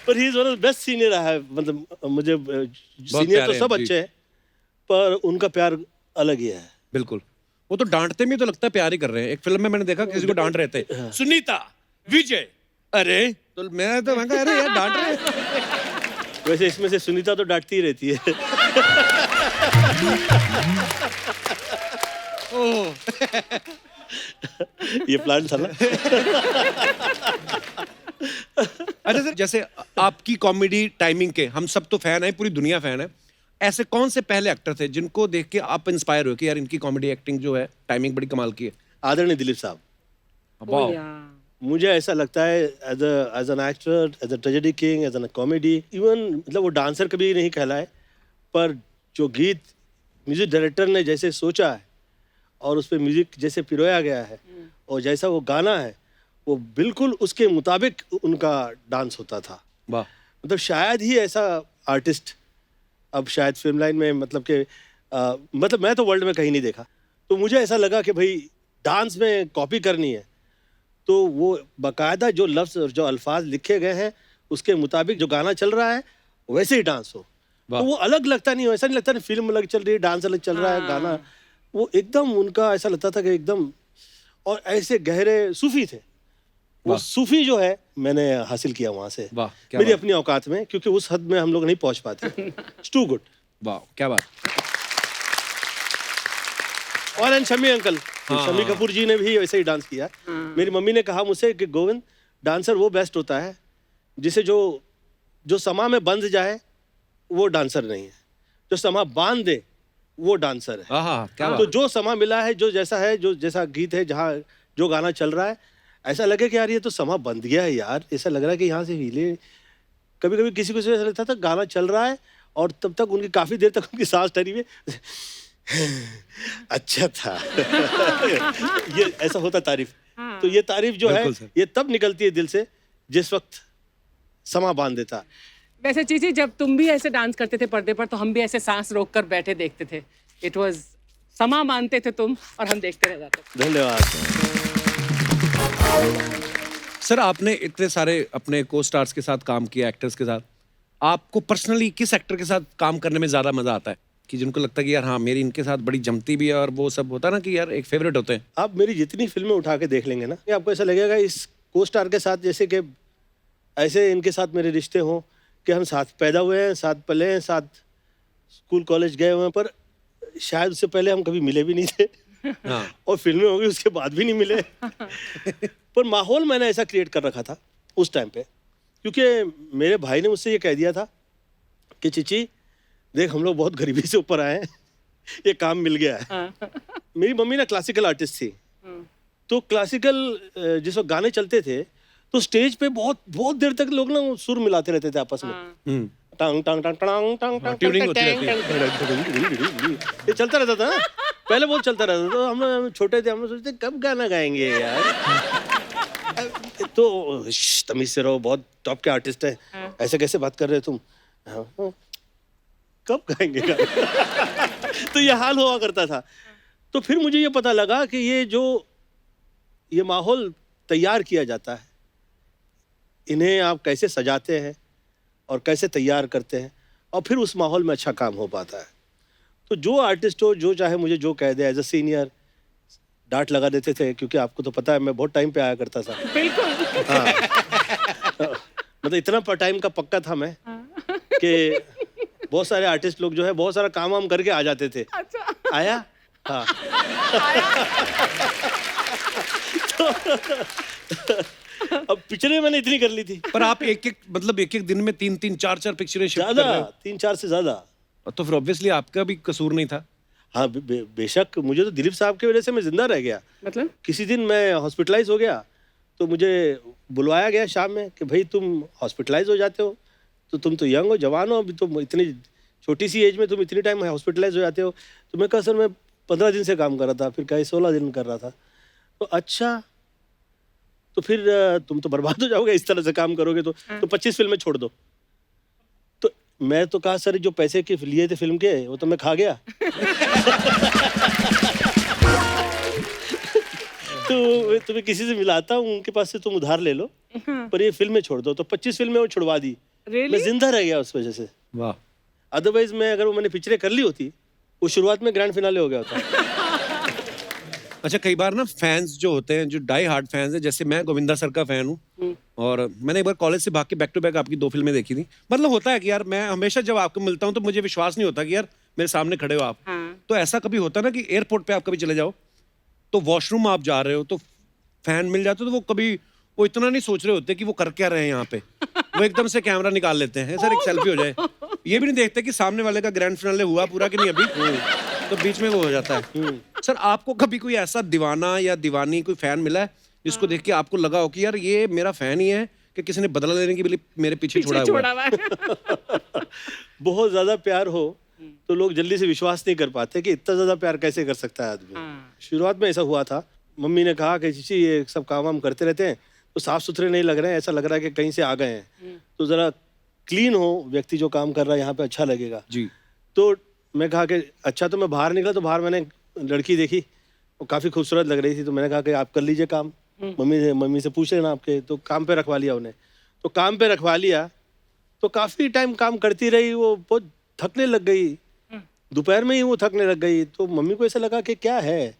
पर he is one of the best senior रहा है, मतलब मुझे सीनियर तो प्यारे सब हैं, जी। अच्छे हैं, पर उनका प्यार अलग ही है। बिल्कुल, वो तो डांटते भी तो लगता है प्यार ही कर रहे हैं। एक फिल्म में मैंने देखा किसी को डांट रहे थे, सुनीता, विजय, अरे तो मैं कहा अरे यार डांट रहे हैं। वैसे इसमें से सुनीता तो डांटती ही रहती है। ये प्लान था ना। अच्छा सर, जैसे आपकी कॉमेडी टाइमिंग के हम सब तो फैन हैं, पूरी दुनिया फैन है, ऐसे कौन से पहले एक्टर थे जिनको देख के आप इंस्पायर हुए कि यार इनकी कॉमेडी एक्टिंग जो है टाइमिंग बड़ी कमाल की है? आदरणीय दिलीप साहब, Oh, yeah. मुझे ऐसा लगता है as an actor, as a tragedy king, as an comedy, even मतलब वो डांसर कभी नहीं कहलाए, पर जो गीत म्यूजिक डायरेक्टर ने जैसे सोचा है और उस पर म्यूजिक जैसे पिरोया गया है और जैसा वो गाना है, वो बिल्कुल उसके मुताबिक उनका डांस होता था। वाह, मतलब शायद ही ऐसा आर्टिस्ट अब शायद फिल्म लाइन में, मतलब कि मतलब मैं तो वर्ल्ड में कहीं नहीं देखा। तो मुझे ऐसा लगा कि भाई डांस में कॉपी करनी है तो वो बाकायदा जो लफ्ज़ और जो अल्फाज लिखे गए हैं उसके मुताबिक जो गाना चल रहा है वैसे ही डांस हो, तो वो अलग लगता नहीं हो। ऐसा नहीं लगता नहीं फिल्म अलग चल रही है, डांस अलग चल रहा है, गाना वो एकदम उनका ऐसा लगता था कि एकदम, और ऐसे गहरे सूफी थे वो। सूफी जो है मैंने हासिल किया वहां से, वाह, क्या मेरी बात। अपनी औकात में, क्योंकि उस हद में हम लोग नहीं पहुंच पाते। It's too good. वाह, क्या बात। और एंड शमी अंकल, शमी कपूर जी ने भी वैसे ही डांस किया। मेरी मम्मी ने कहा मुझसे कि गोविंद, डांसर वो बेस्ट होता है जिसे जो समा में बंध जाए वो डांसर नहीं है, जो समा बांध दे वो डांसर है। क्या तो जो समा मिला है, जो जैसा है, जो जैसा गीत है, जहाँ जो गाना चल रहा है, ऐसा लगे कि यार ये तो समा बंध गया है यार, ऐसा लग रहा है कि यहाँ से हिले। कभी कभी किसी को ऐसा लगता था गाना चल रहा है और तब तक उनकी काफी देर तक उनकी सांस ठहरी हुई अच्छा था। ये ऐसा होता तारीफ। तो ये तारीफ जो है बिल्कुल सर। ये तब निकलती है दिल से जिस वक्त समा बांध देता। वैसे चीची, जब तुम भी ऐसे डांस करते थे पर्दे पर तो हम भी ऐसे सांस रोक कर बैठे देखते थे। इट वाज समा मानते थे तुम और हम देखते रह जाते थे। धन्यवाद। सर, आपने इतने सारे अपने को स्टार्स के साथ काम किया, एक्टर्स के साथ, आपको पर्सनली किस एक्टर के साथ काम करने में ज्यादा मजा आता है कि जिनको लगता है कि यार हाँ मेरी इनके साथ बड़ी जमती भी है, और वो सब होता है ना कि यार एक फेवरेट होते हैं? आप मेरी जितनी फिल्में उठा के देख लेंगे ना, ये आपको ऐसा लगेगा इस को स्टार के साथ जैसे कि ऐसे इनके साथ मेरे रिश्ते हों कि हम साथ पैदा हुए हैं, साथ पले हैं, साथ स्कूल कॉलेज गए हुए हैं, पर शायद उससे पहले हम कभी मिले भी नहीं थे। हाँ। और फिल्में हो गई उसके बाद भी नहीं मिले। पर माहौल मैंने ऐसा क्रिएट कर रखा था उस टाइम पे, क्योंकि मेरे भाई ने मुझसे ये कह दिया था कि चिची देख, हम लोग बहुत गरीबी से ऊपर आए हैं, ये काम मिल गया है। मेरी मम्मी ना क्लासिकल आर्टिस्ट थी, तो क्लासिकल जिस वक्त गाने चलते थे तो स्टेज पे बहुत बहुत देर तक लोग ना सुर मिलाते रहते थे आपस में। टांग टांग टांग टांग टांग टांग ट्यूनिंग होती टांग, रहती ये चलता रहता था ना, पहले बहुत चलता रहता था। तो हम छोटे थे, हम लोग सोचते कब गाना गाएंगे यार। तो तमीज से रहो, बहुत टॉप के आर्टिस्ट है, ऐसे कैसे बात कर रहे हो तुम, कब गाएंगे गाना। तो ये हाल हुआ करता था। तो फिर मुझे ये पता लगा कि ये माहौल तैयार किया जाता है, इन्हें आप कैसे सजाते हैं और कैसे तैयार करते हैं, और फिर उस माहौल में अच्छा काम हो पाता है। तो जो आर्टिस्ट हो, जो चाहे मुझे जो कह दे, एज अ सीनियर डांट लगा देते थे, क्योंकि आपको तो पता है मैं बहुत टाइम पे आया करता था। बिल्कुल। हाँ। मतलब इतना टाइम का पक्का था मैं कि बहुत सारे आर्टिस्ट लोग जो है बहुत सारा काम वाम करके आ जाते थे। अच्छा। आया? हाँ। अब पिक्चरें मैंने इतनी कर ली थी। पर आप एक एक दिन में 3-3 4-4 पिक्चरें शूट कर ज्यादा, रहे हो, 3-4 से ज्यादा। तो फिर ऑब्वियसली आपका भी कसूर नहीं था। हाँ, बेशक मुझे तो दिलीप साहब की वजह से मैं जिंदा रह गया। मतलब किसी दिन मैं हॉस्पिटलाइज हो गया तो मुझे बुलवाया गया शाम में कि भाई तुम हॉस्पिटलाइज हो जाते हो, तो तुम तो यंग हो, जवान हो, अभी तुम इतनी छोटी सी एज में तुम इतनी टाइम हॉस्पिटलाइज हो जाते हो। तो मैं कहा सर मैं 15 दिन से काम कर रहा था, फिर कहीं 16 दिन कर रहा था। तो अच्छा, तो फिर तुम तो बर्बाद हो जाओगे इस तरह से काम करोगे तो 25 फिल्में छोड़ दो। तो मैं तो कहा सर जो पैसे के लिए थे फिल्म के वो तो मैं खा गया। तो तुम्हें किसी से मिलाता हूँ, उनके पास से तुम उधार ले लो, पर ये फिल्में छोड़ दो। तो 25 फिल्में वो छुड़वा दी Really? मैं जिंदा रह गया उस वजह से। वाह। अदरवाइज मैं अगर वो मैंने पिक्चरें कर ली होती, वो शुरुआत में ग्रैंड फिनाले हो गया होता। अच्छा, कई बार ना फैंस जो होते हैं, जो डाई हार्ड फैंस हैं, जैसे मैं गोविंदा सर का फैन हूँ और मैंने एक बार कॉलेज से भाग के बैक टू बैक आपकी 2 फिल्में देखी थी। मतलब होता है कि यार मैं हमेशा जब आपको मिलता हूँ तो मुझे विश्वास नहीं होता कि यार मेरे सामने खड़े हो आप। तो ऐसा कभी होता है ना कि एयरपोर्ट पे आप कभी चले जाओ तो वॉशरूम आप जा रहे हो तो फैन मिल जाते तो वो इतना नहीं सोच रहे होते कि वो कर क्या रहे हैं यहाँ पे। वो एकदम से कैमरा निकाल लेते हैं, सर एक सेल्फी हो जाए। ये भी नहीं देखते कि सामने वाले का ग्रैंड फिनाले हुआ पूरा कि नहीं अभी, तो बीच में वो हो जाता है। सर आपको कभी कोई ऐसा दीवाना या दीवानी कोई फैन मिला है जिसको देख के आपको लगा हो कि यार ये मेरा फैन ही है कि किसी ने बदला लेने के लिए मेरे पीछे छोड़ा हुआ है? बहुत ज्यादा प्यार हो तो लोग जल्दी से विश्वास नहीं कर पाते कि इतना ज्यादा प्यार कैसे कर सकता है आदमी। शुरुआत में ऐसा हुआ था, मम्मी ने कहा कि चीची ये सब काम वाम करते रहते हैं तो साफ सुथरे नहीं लग रहे हैं, ऐसा लग रहा है कि कहीं से आ गए हैं, तो जरा क्लीन हो व्यक्ति जो काम कर रहा है यहाँ पे, अच्छा लगेगा जी। तो मैं कहा कि अच्छा। तो मैं बाहर निकला तो बाहर मैंने लड़की देखी, वो काफ़ी खूबसूरत लग रही थी, तो मैंने कहा कि आप कर लीजिए काम, मम्मी से पूछ लेना आपके। तो काम पे रखवा लिया उन्हें, तो काम पे रखवा लिया तो काफ़ी टाइम काम करती रही, वो बहुत थकने लग गई, दोपहर में ही वो थकने लग गई। तो मम्मी को ऐसा लगा कि क्या है।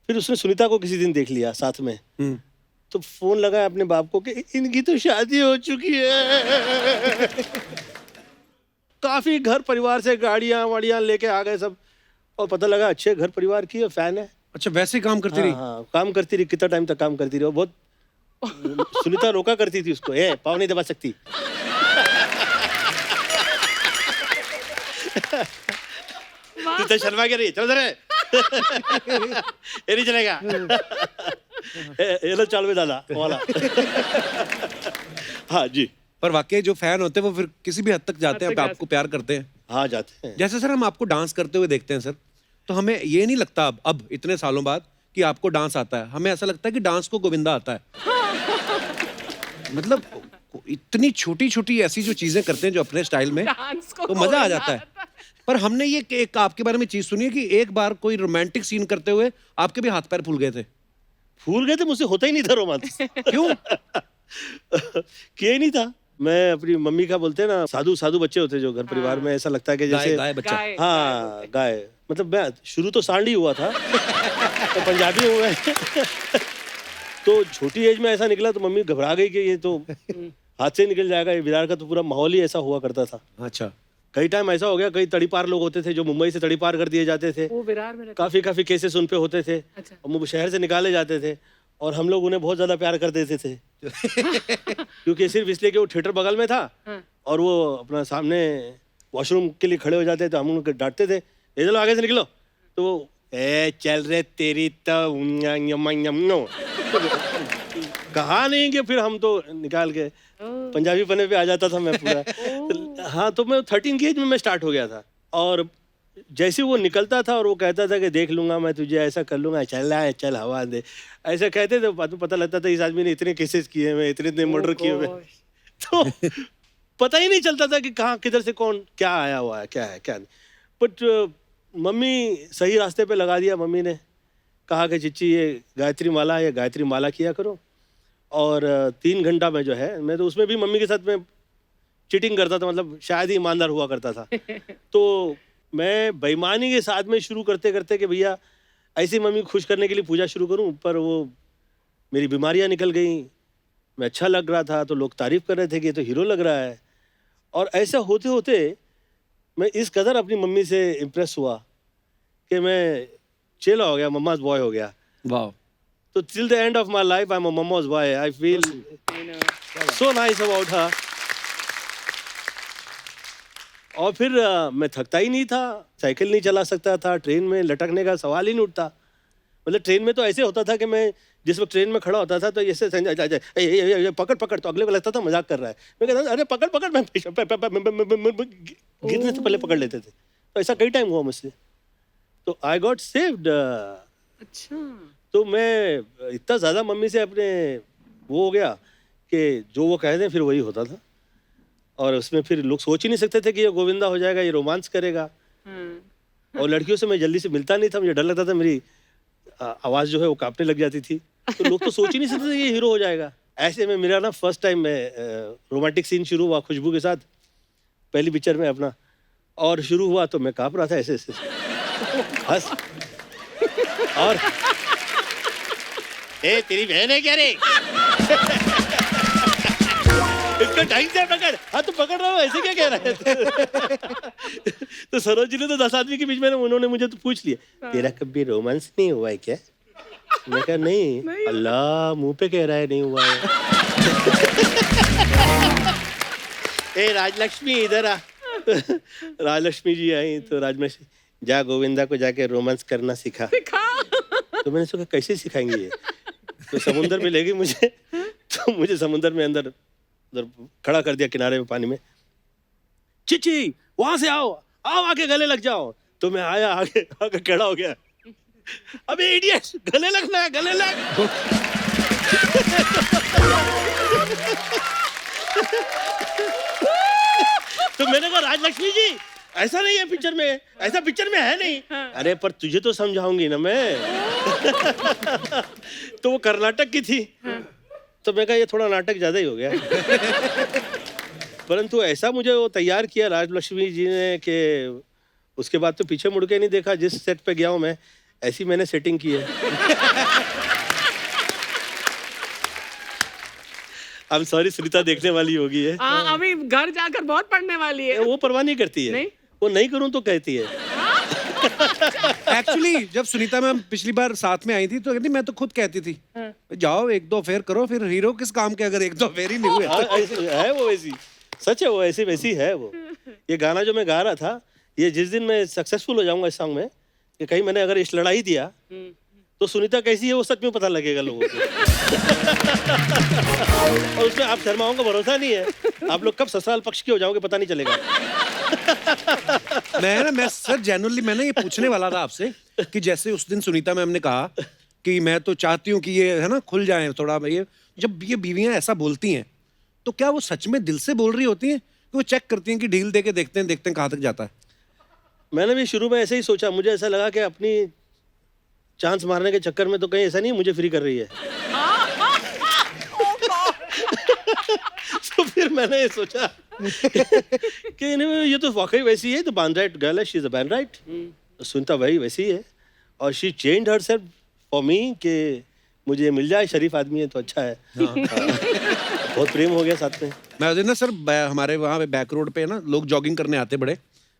फिर उसने सुनीता को किसी दिन देख लिया साथ में, तो फोन लगाया अपने बाप को कि इनकी तो शादी हो चुकी है। काफी घर परिवार से गाड़ियां वाड़ियां लेके आ गए सब, और पता लगा अच्छे घर परिवार की फैन है। अच्छा, वैसे ही काम करती रही? हाँ, काम करती रही, कितना टाइम तक काम करती रही। बहुत सुनीता रोका करती थी उसको, पाँव नहीं दबा सकती। तू तो शर्मा के रही, चलो जरा। ये नहीं चलेगा। ये लो चालवे दादा वाला। हाँ जी। पर वाकई जो फैन होते हैं वो फिर किसी भी हद तक जाते हैं, आपको प्यार करते हैं। हाँ, जाते हैं। जैसे सर हम आपको डांस करते हुए देखते हैं सर, तो हमें ये नहीं लगता अब इतने सालों बाद कि आपको डांस आता है, हमें ऐसा लगता है कि डांस को गोविंदा आता है। मतलब इतनी छोटी छोटी ऐसी जो चीजें करते हैं जो अपने स्टाइल में, तो मजा आ जाता है। पर हमने ये एक आपके बारे में चीज सुनी है कि एक बार कोई रोमांटिक सीन करते हुए आपके भी हाथ पैर फूल गए थे। फूल गए थे? मुझसे होता ही नहीं था रोमांस। क्यों? किया ही नहीं था। मैं अपनी मम्मी का, बोलते हैं ना, साधु साधु बच्चे होते जो घर परिवार में, ऐसा लगता है कि जैसे गाय बच्चा। हाँ, गाय। मतलब मैं शुरू तो सांड ही हुआ था, तो पंजाबी हुआ। तो छोटी एज में ऐसा निकला तो मम्मी घबरा गई कि ये तो हाथ से निकल जाएगा। ये विरार का तो पूरा माहौल ही ऐसा हुआ करता था। अच्छा। कई टाइम ऐसा हो गया, कई तड़ीपार लोग होते थे जो मुंबई से तड़ीपार कर दिए जाते थे। वो विरार में काफी केसेस उन पे होते थे। अच्छा। और वो शहर से निकाले जाते थे और हम लोग उन्हें बहुत ज्यादा प्यार कर देते थे। क्योंकि सिर्फ इसलिए कि वो थिएटर बगल में था और वो अपना सामने वॉशरूम के लिए खड़े हो जाते थे, हम उनको डांटते थे, ये चलो आगे से निकलो। तो वो चल रे तेरी तो कहा नहीं कि फिर हम तो निकाल के पंजाबी पने पे आ जाता था मैं पूरा। हाँ, तो मैं 13 की एज में मैं स्टार्ट हो गया था। और जैसे वो निकलता था और वो कहता था कि देख लूंगा मैं तुझे, ऐसा कर लूंगा, चल हवा दे, ऐसा कहते थे। बाद में पता लगता था इस आदमी ने इतने केसेस किए हुए, इतने मर्डर किए हुए, तो पता ही नहीं चलता था कि कहाँ किधर से कौन क्या आया हुआ है, क्या है क्या नहीं। बट मम्मी सही रास्ते पे लगा दिया। मम्मी ने कहा कि चिच्ची ये गायत्री माला है, गायत्री माला किया करो। और 3 घंटा में जो है, मैं तो उसमें भी मम्मी के साथ में चीटिंग करता था, मतलब शायद ही ईमानदार हुआ करता था। तो मैं बेईमानी के साथ में शुरू करते करते कि भैया ऐसे मम्मी को खुश करने के लिए पूजा शुरू करूं, पर वो मेरी बीमारियां निकल गई। मैं अच्छा लग रहा था तो लोग तारीफ कर रहे थे कि ये तो हीरो लग रहा है। और ऐसा होते होते मैं इस कदर अपनी मम्मी से इम्प्रेस हुआ कि मैं चेला हो गया, मम्माज बॉय हो गया। वाह। तो till the end of my life I'm a mama's boy. I feel so nice about her. और फिर मैं थकता ही नहीं था, साइकिल नहीं चला सकता था, ट्रेन में लटकने का सवाल ही नहीं उठता। मतलब ट्रेन में तो ऐसे होता था कि मैं जिस वक्त ट्रेन में खड़ा होता था तो ऐसे पकड़ पकड़, तो अगले को लगता था मजाक कर रहा है। मैं कहता था अरे पकड़ पकड़, मैं गिरने से पहले पकड़ लेते थे। तो ऐसा कई टाइम हुआ मुझसे, तो आई गॉट सेव्ड। अच्छा। तो मैं इतना ज़्यादा मम्मी से अपने वो हो गया कि जो वो कह दें फिर वही होता था। और उसमें फिर लोग सोच ही नहीं सकते थे कि ये गोविंदा हो जाएगा, ये रोमांस करेगा। और लड़कियों से मैं जल्दी से मिलता नहीं था, मुझे डर लगता था मेरी आवाज़ जो है वो कांपने लग जाती थी। तो लोग तो सोच ही नहीं सकते थे कि ये हीरो हो जाएगा। ऐसे में मेरा ना फर्स्ट टाइम में रोमांटिक सीन शुरू हुआ खुशबू के साथ, पहली पिक्चर में अपना, और शुरू हुआ तो मैं काँप रहा था ऐसे ऐसे बस। और ए तेरी बहन है क्या रे? इसको ढंग से पकड़। हाँ तो पकड़ रहा हूँ, ऐसे क्या कह रहा है? तो सरोज जी ने तो 10 आदमी के बीच में उन्होंने मुझे तो पूछ लिया, तेरा कभी रोमांस नहीं हुआ है क्या? मैं कहा नहीं। अल्लाह, मुंह पे कह रहा है नहीं हुआ है। ए राजलक्ष्मी इधर आ। राजलक्ष्मी जी आई तो राजलक्ष्मी, जा गोविंदा को जाके रोमांस करना सिखा। तो मैंने सोचा कैसे सिखाएंगे ये? तो समुंदर में ले गई मुझे, तो मुझे समुंदर में अंदर उधर खड़ा कर दिया किनारे में पानी में। चिची वहां से आओ, आओ आके गले लग जाओ। तो मैं आया, आगे आके खड़ा हो गया। अबे इडियट, गले लगना है, गले लग। तो मैंने कहा राजलक्ष्मी जी ऐसा नहीं है पिक्चर में, ऐसा पिक्चर में है नहीं। अरे पर तुझे तो समझाऊंगी ना मैं। तो वो कर्नाटक की थी, तो मैं कहा ये थोड़ा नाटक ज्यादा ही हो गया। परंतु ऐसा मुझे वो तैयार किया राजलक्ष्मी जी ने कि उसके बाद तो पीछे मुड़ के नहीं देखा। जिस सेट पे गया हूँ मैं, ऐसी मैंने सेटिंग की है। अब सॉरी, सुनीता देखने वाली होगी है। अभी घर जाकर बहुत पढ़ने वाली है। वो परवाह नहीं करती है। नहीं? वो नहीं करूं तो कहती है। एक्चुअली जब सुनीता मैम पिछली बार साथ में आई थी तो कहती मैं तो खुद कहती थी जाओ 1-2 अफेयर करो, फिर हीरो किस काम के अगर 1-2 अफेयर ही नहीं हुए। हाँ, है वो वैसी, सच है वो ऐसी वैसी है वो। ये गाना जो मैं गा रहा था, ये जिस दिन मैं सक्सेसफुल हो जाऊंगा इस सॉन्ग में, कि कहीं मैंने अगर इस लड़ाई दिया तो सुनीता कैसी है वो सच में पता लगेगा लोगों को। और उसमें आप शर्माओं का भरोसा नहीं है, आप लोग कब ससुराल पक्ष के हो जाओगे पता नहीं चलेगा। मैं सर जेन्युइनली मैंने ये पूछने वाला था आपसे कि जैसे उस दिन सुनीता मैम ने कहा कि मैं तो चाहती हूँ कि ये है ना खुल जाए थोड़ा, ये जब ये बीवियां ऐसा बोलती हैं तो क्या वो सच में दिल से बोल रही होती हैं कि वो चेक करती हैं कि ढील दे के देखते हैं कहाँ तक जाता है? मैंने भी शुरू में ऐसे ही सोचा, मुझे ऐसा लगा कि अपनी चांस मारने के चक्कर में तो कहीं ऐसा नहीं मुझे फ्री कर रही है। तो फिर मैंने ये सोचा कि ये तो वाकई वैसी है, तो बांद्राइट गर्ल है, शी इज अ बांद्राइट। सुनीता भाई वैसी है और she changed herself for me कि मुझे मिल जाए, शरीफ आदमी है तो अच्छा है। बहुत प्रेम हो गया साथ में। मैं उस दिन ना सर हमारे वहाँ पे बैक रोड पे ना लोग जॉगिंग करने आते बड़े,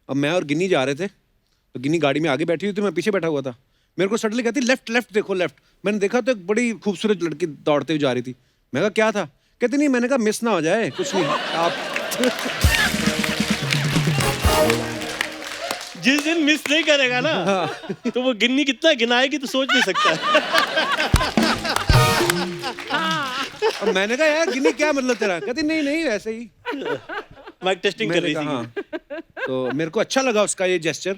अब मैं और गिन्नी जा रहे थे तो गिन्नी गाड़ी में आगे बैठी हुई थी, मैं पीछे बैठा हुआ था। मेरे को सडनली कहती लेफ्ट देखो लेफ्ट। मैंने देखा तो एक बड़ी खूबसूरत लड़की दौड़ते हुए जा रही थी। मैं कहा क्या था? कहती नहीं, मैंने कहा मिस ना हो जाए, कुछ नहीं आप। जिस दिन मिस नहीं करेगा ना तो वो गिन्नी कितना गिनाएगी तो सोच नहीं सकता। अब मैंने कहा यार गिन्नी क्या मतलब तेरा? कहती नहीं ऐसे ही माइक टेस्टिंग कर रही थी। हाँ। तो मेरे को अच्छा लगा उसका ये जेस्चर।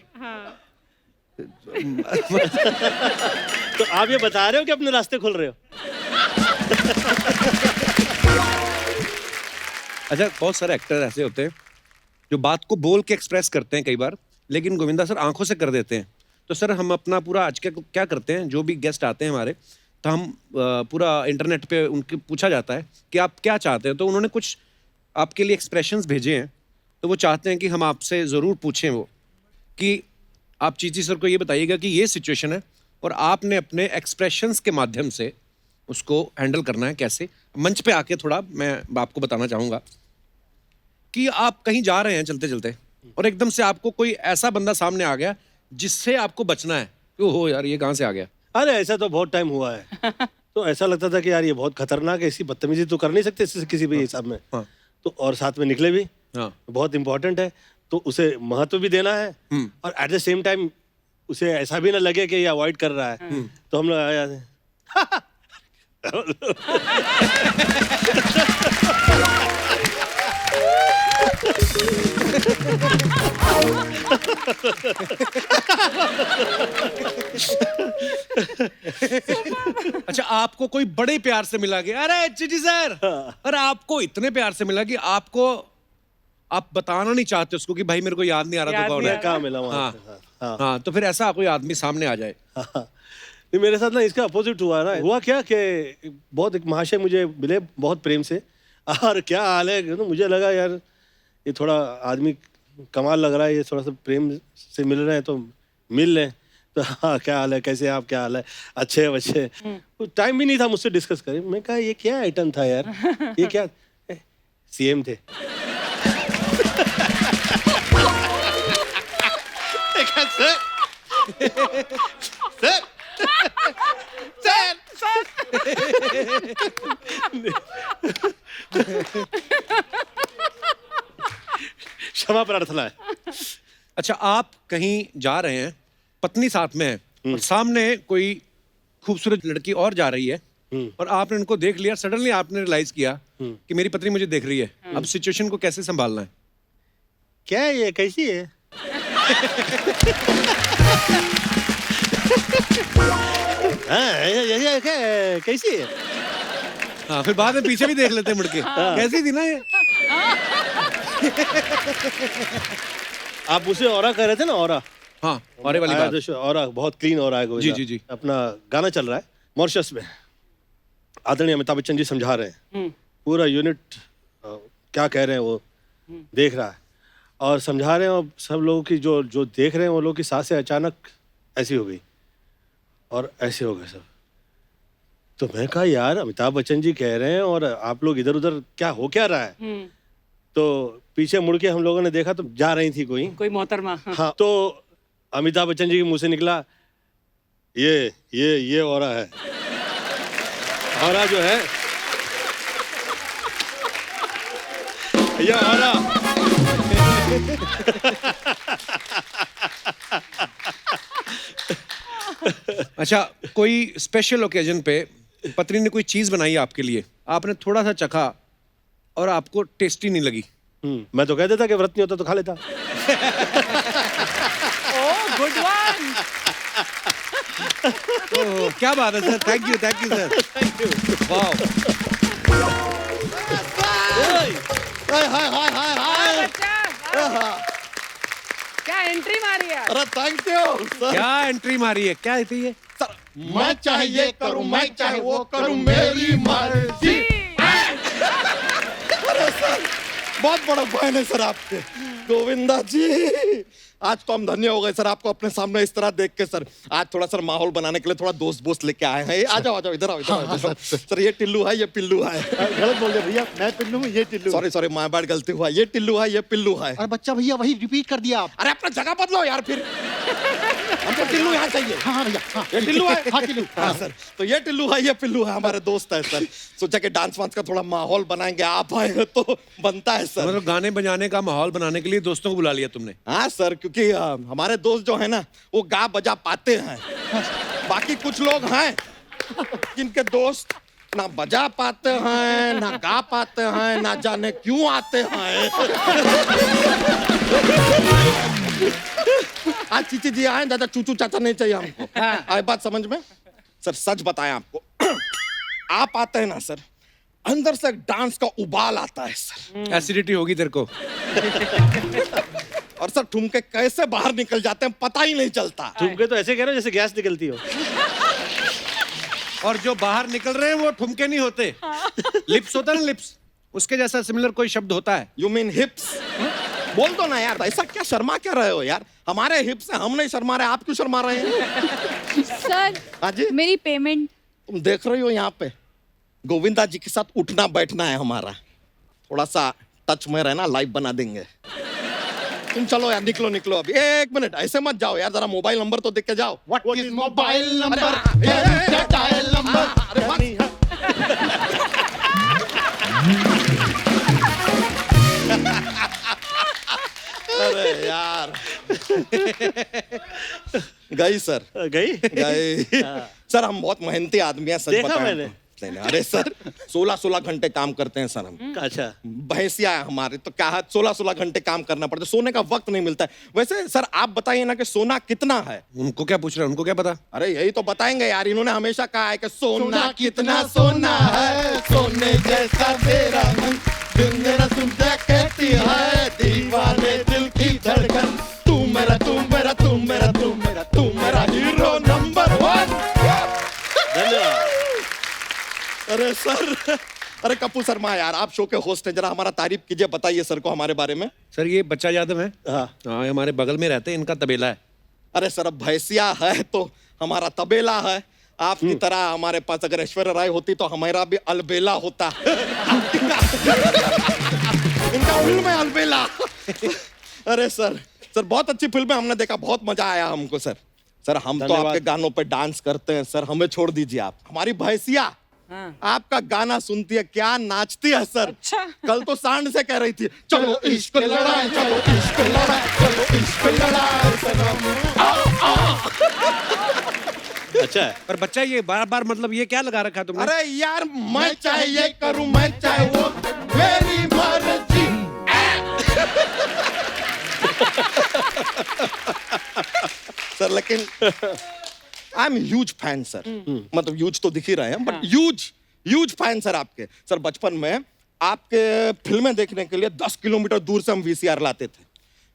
तो आप ये बता रहे हो कि अपने रास्ते खोल रहे हो? अच्छा, बहुत सारे एक्टर ऐसे होते हैं जो बात को बोल के एक्सप्रेस करते हैं कई बार, लेकिन गोविंदा सर आंखों से कर देते हैं। तो सर हम अपना पूरा आज क्या करते हैं, जो भी गेस्ट आते हैं हमारे, तो हम पूरा इंटरनेट पे उनके पूछा जाता है कि आप क्या चाहते हैं, तो उन्होंने कुछ आपके लिए एक्सप्रेशंस भेजे हैं, तो वो चाहते हैं कि हम आपसे ज़रूर पूछें वो कि आप चीची सर को ये बताइएगा कि ये सिचुएशन है और आपने अपने एक्सप्रेशंस के माध्यम से उसको हैंडल करना है। कैसे? मंच पे आके थोड़ा मैं आपको बताना चाहूँगा कि आप कहीं जा रहे हैं चलते चलते और एकदम से आपको कोई ऐसा बंदा सामने आ गया जिससे आपको बचना है कि ओहो यार ये कहाँ से आ गया। अरे ऐसा तो बहुत टाइम हुआ है। तो ऐसा लगता था कि यार ये बहुत खतरनाक है, ऐसी बदतमीजी तो कर नहीं सकते इससे किसी भी हिसाब में। हाँ। तो और साथ में निकले भी, हाँ। बहुत इंपॉर्टेंट है, तो उसे महत्व भी देना है और एट द सेम टाइम उसे ऐसा भी ना लगे कि ये अवॉइड कर रहा है। तो हम लोग आया अच्छा, आपको कोई बड़े प्यार से मिला कि अरे चिटी सर, अरे आपको इतने प्यार से मिला कि आपको आप बताना नहीं चाहते उसको कि भाई मेरे को याद नहीं आ रहा तो कौन है, कहाँ मिला वहाँ हाँ, पे। हाँ। हाँ, तो फिर ऐसा कोई आदमी सामने आ जाए। हाँ। नहीं, मेरे साथ ना इसका अपोजिट हुआ ना। हुआ क्या कि बहुत एक महाशय मुझे मिले बहुत प्रेम से, और क्या हाल है, तो मुझे लगा यार ये थोड़ा आदमी कमाल लग रहा है, ये थोड़ा सा प्रेम से मिल रहे हैं तो मिल लें। तो हाँ, क्या हाल है, कैसे आप, क्या हाल है, अच्छे हैं बच्चे। तो टाइम भी नहीं था मुझसे डिस्कस करें। मैं कहा ये क्या आइटम था यार, ये क्या, सीएम थे। क्षमा प्रार्थना है। अच्छा, आप कहीं जा रहे हैं, पत्नी साथ में है, और सामने कोई खूबसूरत लड़की और जा रही है, और आपने उनको देख लिया, सडनली आपने रियलाइज किया कि मेरी पत्नी मुझे देख रही है। अब सिचुएशन को कैसे संभालना है? क्या है ये, कैसी है? कैसी है? हाँ, फिर बाद में पीछे भी देख लेते हैं मुड़ के, कैसी थी ना ये। आप उसे ऑरा कह रहे थे ना, ऑरा। हाँ, ऑरे वाली बात। ऑरा बहुत क्लीन ऑरा है। जी जी जी। अपना गाना चल रहा है मॉरिशस में, आदरणीय अमिताभ बच्चन जी समझा रहे हैं, पूरा यूनिट क्या कह रहे हैं वो देख रहा है और समझा रहे हैं, और सब लोगों की जो जो देख रहे हैं वो लोग की सांसें अचानक ऐसी हो गई और ऐसे हो गए सब। तो मैं कहा यार अमिताभ बच्चन जी कह रहे हैं और आप लोग इधर उधर, क्या हो क्या रहा है? तो पीछे मुड़ के हम लोगों ने देखा तो जा रही थी कोई मोहतरमा। हाँ, तो अमिताभ बच्चन जी के मुंह से निकला, ये औरा है, औरा जो है ये औरा। अच्छा, कोई स्पेशल ओकेजन पे पत्नी ने कोई चीज बनाई आपके लिए, आपने थोड़ा सा चखा और आपको टेस्टी नहीं लगी? मैं तो कह देता कि व्रत नहीं होता तो खा लेता। ओह, गुड वन। ओह, क्या बात है sir, thank you sir, thank you. Wow, हाय क्या एंट्री मारी है? अरे थैंक यू सर। क्या एंट्री मारी है, क्या थी ये? मैं चाहे ये करूं, मैं चाहे वो करूं, मेरी मर्जी। अरे सर, बहुत बड़ा फैन है सर आपके, गोविंदा जी। आज तो हम धन्य हो गए सर आपको अपने सामने इस तरह देख के सर। आज थोड़ा सर माहौल बनाने के लिए थोड़ा दोस्त लेके आए हैं। आ जाओ इधर आओ। सर ये टिल्लू है, ये पिल्लू है। गलत बोल रहे भैया, मैं पिल्लू हूँ, ये टिल्लू। सॉरी माय बैड, गलती हुआ। ये टिल्लू है, ये पिल्लू है। अरे बच्चा भैया वही रिपीट कर दिया आप। अरे अपना जगह बदलो यार, फिर हमको टिल्लू यहाँ चाहिए। हाँ भैया, हाँ। ये टिल्लू है। हाँ टिल्लू। हाँ सर, तो ये टिल्लू है, ये पिल्लू है, हमारे दोस्त है सर। सोचा कि डांस वांस का थोड़ा माहौल बनाएंगे, आप आए तो बनता है सर। मतलब गाने बजाने का माहौल बनाने के लिए दोस्तों को बुला लिया तुमने? हाँ सर, क्योंकि हमारे दोस्त जो है ना वो गा बजा पाते हैं। बाकी कुछ लोग हैं जिनके दोस्त ना बजा पाते हैं, ना गा पाते हैं, ना जाने क्यों आते हैं। आज चीची जी आए, दादा चूचू चाचा नहीं चाहिए हमको। आए बात समझ में? सर सच बताया आपको, आप आते हैं ना सर, अंदर से डांस का उबाल आता है सर। एसिडिटी होगी तेरे को। और सर ठुमके कैसे बाहर निकल जाते हैं पता ही नहीं चलता। ठुमके तो ऐसे कह रहे हो जैसे गैस निकलती हो। और जो बाहर निकल रहे हैं वो ठुमके नहीं होते, लिप्स होता है ना, लिप्स, उसके जैसा सिमिलर कोई शब्द होता है। You mean हिप्स? बोल दो ना यार, ऐसा क्या शर्मा क्या रहे हो यार? हमारे हिप्स है, हम नहीं शर्मा रहे, आप क्यों शर्मा रहे हैं? सर, हाँ जी, मेरी पेमेंट। तुम देख रही हो यहाँ पे गोविंदा जी के साथ उठना बैठना है हमारा, थोड़ा सा टच में रहना, लाइव बना देंगे। तुम चलो यार, निकलो अभी। एक मिनट, ऐसे मत जाओ यार, जरा मोबाइल नंबर तो देख के जाओ। What is mobile number? Dial number. अरे यार गई सर, गई। सर हम बहुत मेहनती आदमी हैं, सच देखा बताएं मैंने। तो। अरे सर 16 घंटे काम करते हैं सर हम। अच्छा, भैंसिया है हमारे, तो क्या है 16 घंटे काम करना पड़ता है, सोने का वक्त नहीं मिलता है। वैसे सर आप बताइए ना कि सोना कितना है? उनको क्या पूछ रहे हैं, उनको क्या पता? अरे यही तो बताएंगे यार, इन्होंने हमेशा कहा है कि सोना कितना सोना है, सोने जैसा तेरा मन, दिल मेरा तुमसे कहती है, दीवाने दिल की धड़कन, तू मेरा हीरो नंबर 1। अरे सर, अरे कपूर शर्मा यार, आप शो के होस्ट हैं, जरा हमारा तारीफ कीजिए, बताइए सर को हमारे बारे में। सर ये बच्चा यादव है, हाँ हाँ, ये हमारे बगल में रहते हैं, इनका तबेला है। अरे सर, अब भैंसिया है तो हमारा तबेला है। आपकी तरह हमारे पास अगर ऐश्वर्या राय होती तो हमारा भी अलबेला होता। इनका फिल्म है अलबेला। अरे सर, सर बहुत अच्छी फिल्म है, हमने देखा, बहुत मजा आया हमको सर। सर हम तो आपके गानों पे डांस करते हैं सर, हमें छोड़ दीजिए आप। हमारी भैंसिया आपका गाना सुनती है, क्या नाचती है सर। अच्छा। कल तो सांड से कह रही थी, चलो इश्क लड़ाए, चलो इश्क लड़ाए, चलो इश्क लड़ाए सनम। अच्छा है, पर बच्चा ये बार बार मतलब ये क्या लगा रखा है तुमने? अरे यार, मैं चाहे ये करूं, मैं चाहे वो, मेरी मर्जी। सर लेकिन I am huge fan sir, मतलब ह्यूज तो दिख ही रहे हैं, बट ह्यूज फैन सर आपके। सर बचपन में आपके फिल्में देखने के लिए 10 किलोमीटर दूर से हम वीसीआर लाते थे।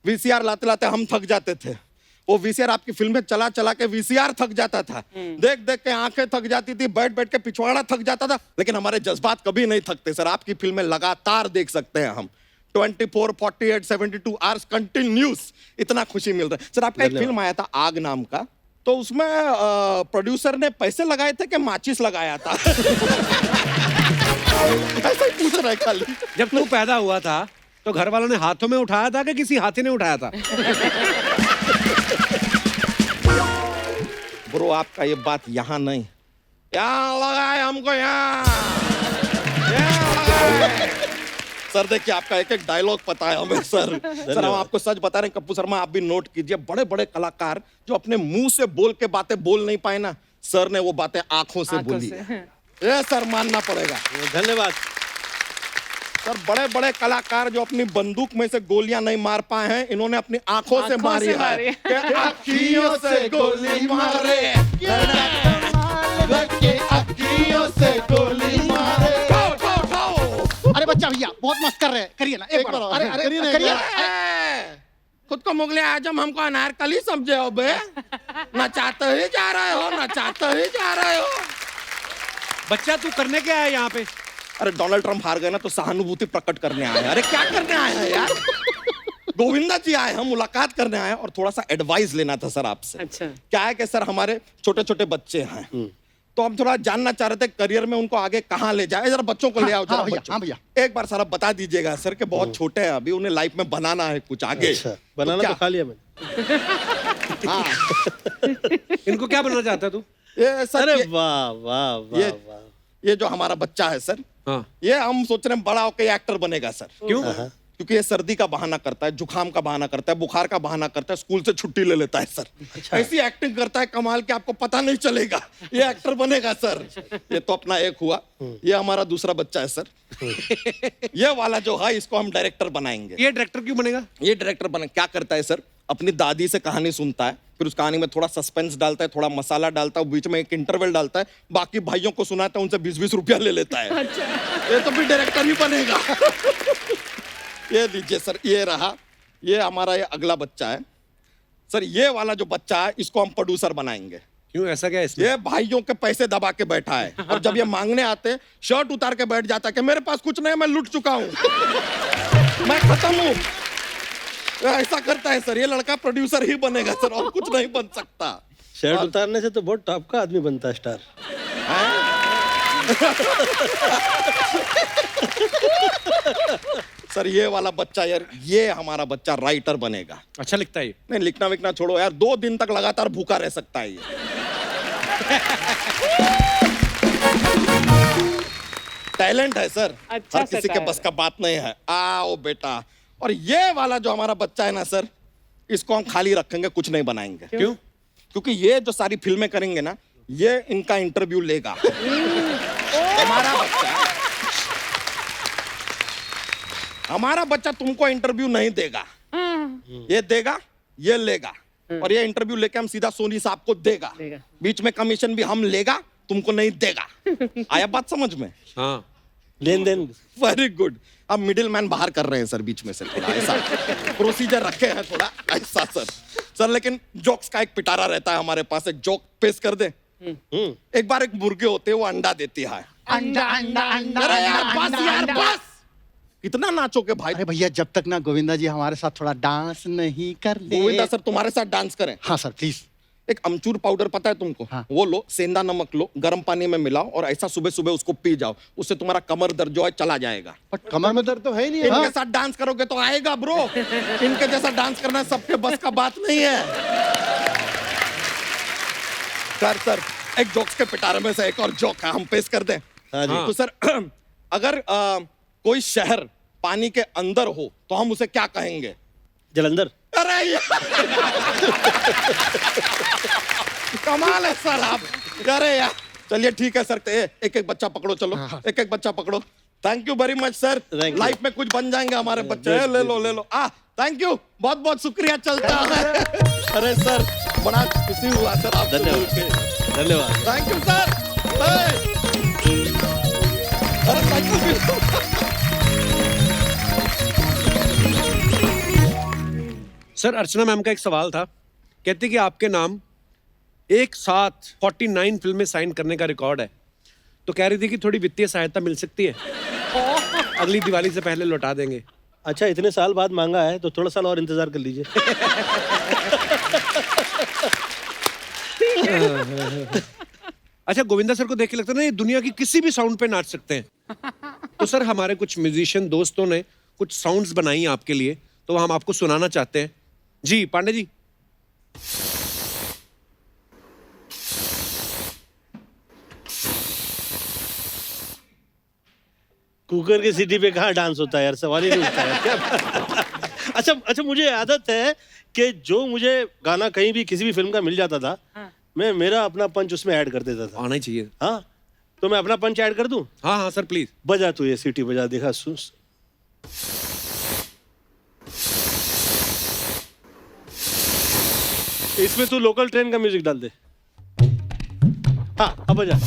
वीसीआर लाते लाते हम थक जाते थे। वो वीसीआर आपकी फिल्में चला चला के वीसीआर थक जाता था, देख देख के आंखें थक जाती थी, बैठ बैठ के पिछवाड़ा थक जाता था, लेकिन हमारे जज्बात कभी नहीं थकते सर। आपकी फिल्में लगातार देख सकते हैं हम, 24, 48, 72 आवर्स कंटिन्यूस, इतना खुशी मिल रहा है सर। आपका एक फिल्म आया था आग नाम का, तो उसमें प्रोड्यूसर ने पैसे लगाए थे कि माचिस लगाया था? ऐसा ही पूछ रहा है खाली। जब तू पैदा हुआ था तो घर वालों ने हाथों में उठाया था कि किसी हाथी ने उठाया था? ब्रो आपका ये बात यहाँ नहीं, यहाँ लगा है हमको, यहाँ सर। देखिए आपका एक एक डायलॉग पता है हमें सर। सर हम आपको सच बता रहे हैं कपूर शर्मा, आप भी नोट कीजिए, बड़े बड़े कलाकार जो अपने मुंह से बोल के बातें बोल नहीं पाए ना, सर ने वो बातें आंखों से बोली। ये सर मानना पड़ेगा, धन्यवाद सर। बड़े बड़े कलाकार जो अपनी बंदूक में से गोलियां नहीं मार पाए हैं, इन्होंने अपनी आंखों से मारी है। कि अखियों से गोली मारे, अखियों से गोली मारे। अरे बच्चा भैया बहुत मस्त कर रहे हैं, करिए ना एक बार। अरे अरे करिए। खुद को मुगले आजम हमको अनारकली समझे हो बे? नचाते ही जा रहे हो, नचाते ही जा रहे हो। बच्चा तू करने क्या है यहाँ पे? अरे डोनाल्ड ट्रम्प हार गए ना तो सहानुभूति प्रकट करने आए हैं। अरे क्या करने आए हैं यार? गोविंदा जी आए हैं, मुलाकात करने आए हैं और थोड़ा सा एडवाइस लेना था सर आपसे। अच्छा। क्या है कि सर हमारे छोटे छोटे बच्चे हैं, तो हम थोड़ा जानना चाह रहे थे करियर में उनको आगे कहाँ ले जाए। जरा बच्चों को ले आओ, जरा बच्चों। हाँ भैया। एक बार सर आप बता दीजिएगा सर कि बहुत छोटे हैं अभी, उन्हें लाइफ में बनाना है कुछ आगे। अच्छा, बनाना तो खा लिया मैंने। इनको क्या बनना चाहता है तू? ये सर, अरे वाह वाह वाह वाह। ये जो हमारा बच्चा है सर, हाँ। ये हम सोच रहे हैं बड़ा होकर एक्टर बनेगा सर। क्यों? क्योंकि ये सर्दी का बहाना करता है, जुकाम का बहाना करता है, बुखार का बहाना करता है, स्कूल से छुट्टी ले लेता है सर। ऐसी एक्टिंग करता है कमाल के, आपको पता नहीं चलेगा। ये एक्टर बनेगा सर। ये तो अपना एक हुआ, ये हमारा दूसरा बच्चा है सर। ये वाला जो है इसको हम डायरेक्टर बनाएंगे। ये डायरेक्टर क्यों बनेगा? ये डायरेक्टर बने क्या करता है सर, अपनी दादी से कहानी सुनता है, फिर उस कहानी में थोड़ा सस्पेंस डालता है, थोड़ा मसाला डालता है, बीच में एक इंटरवल डालता है, बाकी भाइयों को सुनाता है, उनसे 20-20 रुपया ले लेता है। ये तो भी डायरेक्टर ही बनेगा। ये लीजिए सर, ये रहा, ये हमारा ये अगला बच्चा है सर। ये वाला जो बच्चा है इसको हम प्रोड्यूसर बनाएंगे। क्यों, ऐसा क्या है इसमें? ये भाइयों के पैसे दबा के बैठा है और जब ये मांगने आते हैं शर्ट उतार के बैठ जाता है कि मेरे पास कुछ नहीं, मैं लूट चुका हूं, मैं खत्म हूं। ऐसा करता है सर। ये लड़का प्रोड्यूसर ही बनेगा सर, और कुछ नहीं बन सकता। शर्ट उतारने से तो बहुत टॉप का आदमी बनता है स्टार। सर ये वाला बच्चा यार, ये हमारा बच्चा राइटर बनेगा। अच्छा लिखता है ये? नहीं, लिखना विखना छोड़ो यार, 2 दिन तक लगातार भूखा रह सकता है ये। टैलेंट है सर, अच्छा हर किसी के बस का बात नहीं है। आओ बेटा। और ये वाला जो हमारा बच्चा है ना सर, इसको हम खाली रखेंगे, कुछ नहीं बनाएंगे। क्यों? क्योंकि ये जो सारी फिल्में करेंगे ना, ये इनका इंटरव्यू लेगा। हमारा बच्चा तुमको इंटरव्यू नहीं देगा, ये देगा, ये लेगा, और ये इंटरव्यू लेके हम सीधा सोनी साहब को देगा। बीच में कमीशन भी हम लेगा, तुमको नहीं देगा। आया बात समझ में? हाँ। लेन देन। Very good. अब मिडिल मैन बाहर कर रहे हैं सर बीच में से, थोड़ा ऐसा प्रोसीजर रखे हैं, थोड़ा ऐसा सर। सर लेकिन जोक्स का एक पिटारा रहता है हमारे पास, एक जोक पेश कर दे। एक बार एक मुर्गे होते हैं, वो अंडा देती है। अंडा अंडा अंडा अरे यार अंडा, बस यार अंडा। बस कितना नाचोगे भाई? अरे भैया जब तक ना गोविंदा जी हमारे साथ थोड़ा डांस नहीं कर ले। गोविंदा सर तुम्हारे साथ डांस करें? हाँ सर प्लीज। एक अमचूर पाउडर पता है तुमको? हाँ। वो लो, सेंधा नमक लो, गर्म पानी में मिलाओ और ऐसा सुबह सुबह उसको पी जाओ, उससे तुम्हारा कमर दर्द जो है चला जाएगा। बट कमर में दर्द तो है ही नहीं। इनके साथ डांस करोगे तो आएगा ब्रो। इनके जैसा डांस करना सबके बस का बात नहीं है। सर एक जोक्स के पिटारे में से एक और जोक है, हम पेश कर दें? हाँ जी। तो सर अगर कोई शहर पानी के अंदर हो तो हम उसे क्या कहेंगे? जलंधर। अरे यार कमाल है सर आप। अरे यार चलिए ठीक है सर, एक एक बच्चा पकड़ो, चलो एक एक बच्चा पकड़ो। Thank you very much sir, life में कुछ बन जाएंगे हमारे बच्चे। ले लो थैंक यू, बहुत बहुत शुक्रिया, चलता है। अरे सर बड़ा खुशी हुआ सर आपसे मिल के। धन्यवाद। Thank you sir. अरे thank you. Sir Archana ma'am का एक सवाल था, कहती कि आपके नाम एक साथ 49 फिल्में साइन करने का रिकॉर्ड है, तो कह रही थी कि थोड़ी वित्तीय सहायता मिल सकती है, अगली दिवाली से पहले लौटा देंगे। अच्छा इतने साल बाद मांगा है तो थोड़ा साल और इंतजार कर लीजिए। अच्छा गोविंदा सर को देख के लगता है ना ये दुनिया की किसी भी साउंड पे नाच सकते हैं। तो सर हमारे कुछ म्यूजिशियन दोस्तों ने कुछ साउंड्स बनाई हैं आपके लिए, तो हम आपको सुनाना चाहते हैं। जी पांडे जी। कुकर की सीटी पे कहाँ डांस होता है यार, सवाल ही नहीं उठता है। क्या अच्छा मुझे आदत है कि जो मुझे गाना कहीं भी किसी भी फिल्म का मिल जाता था, मैं मेरा अपना पंच उसमें ऐड कर देता था। आना ही चाहिए। हाँ तो मैं अपना पंच ऐड कर दूं? हाँ सर प्लीज। बजा तू ये सीटी बजा, देखा सुन। इसमें तू लोकल ट्रेन का म्यूजिक डाल दे। हाँ अब बजा।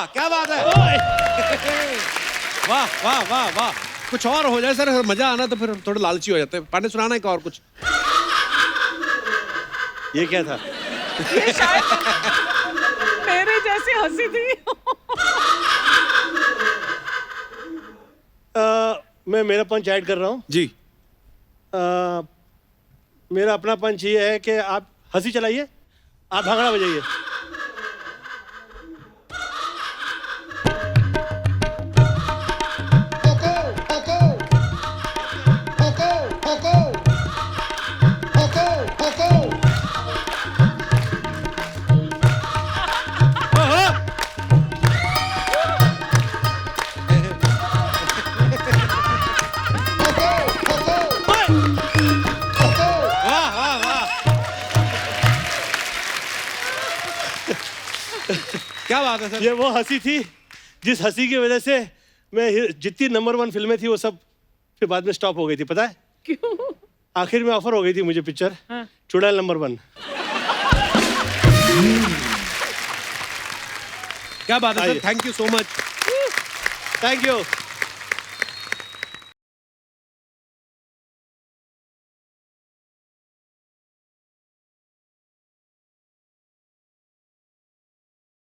क्या बात है। वाह वाह वाह वाह, कुछ और हो जाए सर, मजा आना तो फिर थोड़े लालची हो जाते हैं। पांडे सुनाना एक और कुछ। ये क्या था? ये शायद मेरे जैसी हंसी थी। मैं मेरा पंच ऐड कर रहा हूँ जी। मेरा अपना पंच ये है कि आप हंसी चलाइए, आप भांगड़ा बजाइए। क्या बात है सर। ये वो हंसी थी जिस हंसी की वजह से मैं जितनी नंबर 1 फिल्में थी वो सब फिर बाद में स्टॉप हो गई थी, पता है क्यों? आखिर में ऑफर हो गई थी मुझे पिक्चर चुड़ैल नंबर 1। क्या बात है sir, thank you so much. Thank you.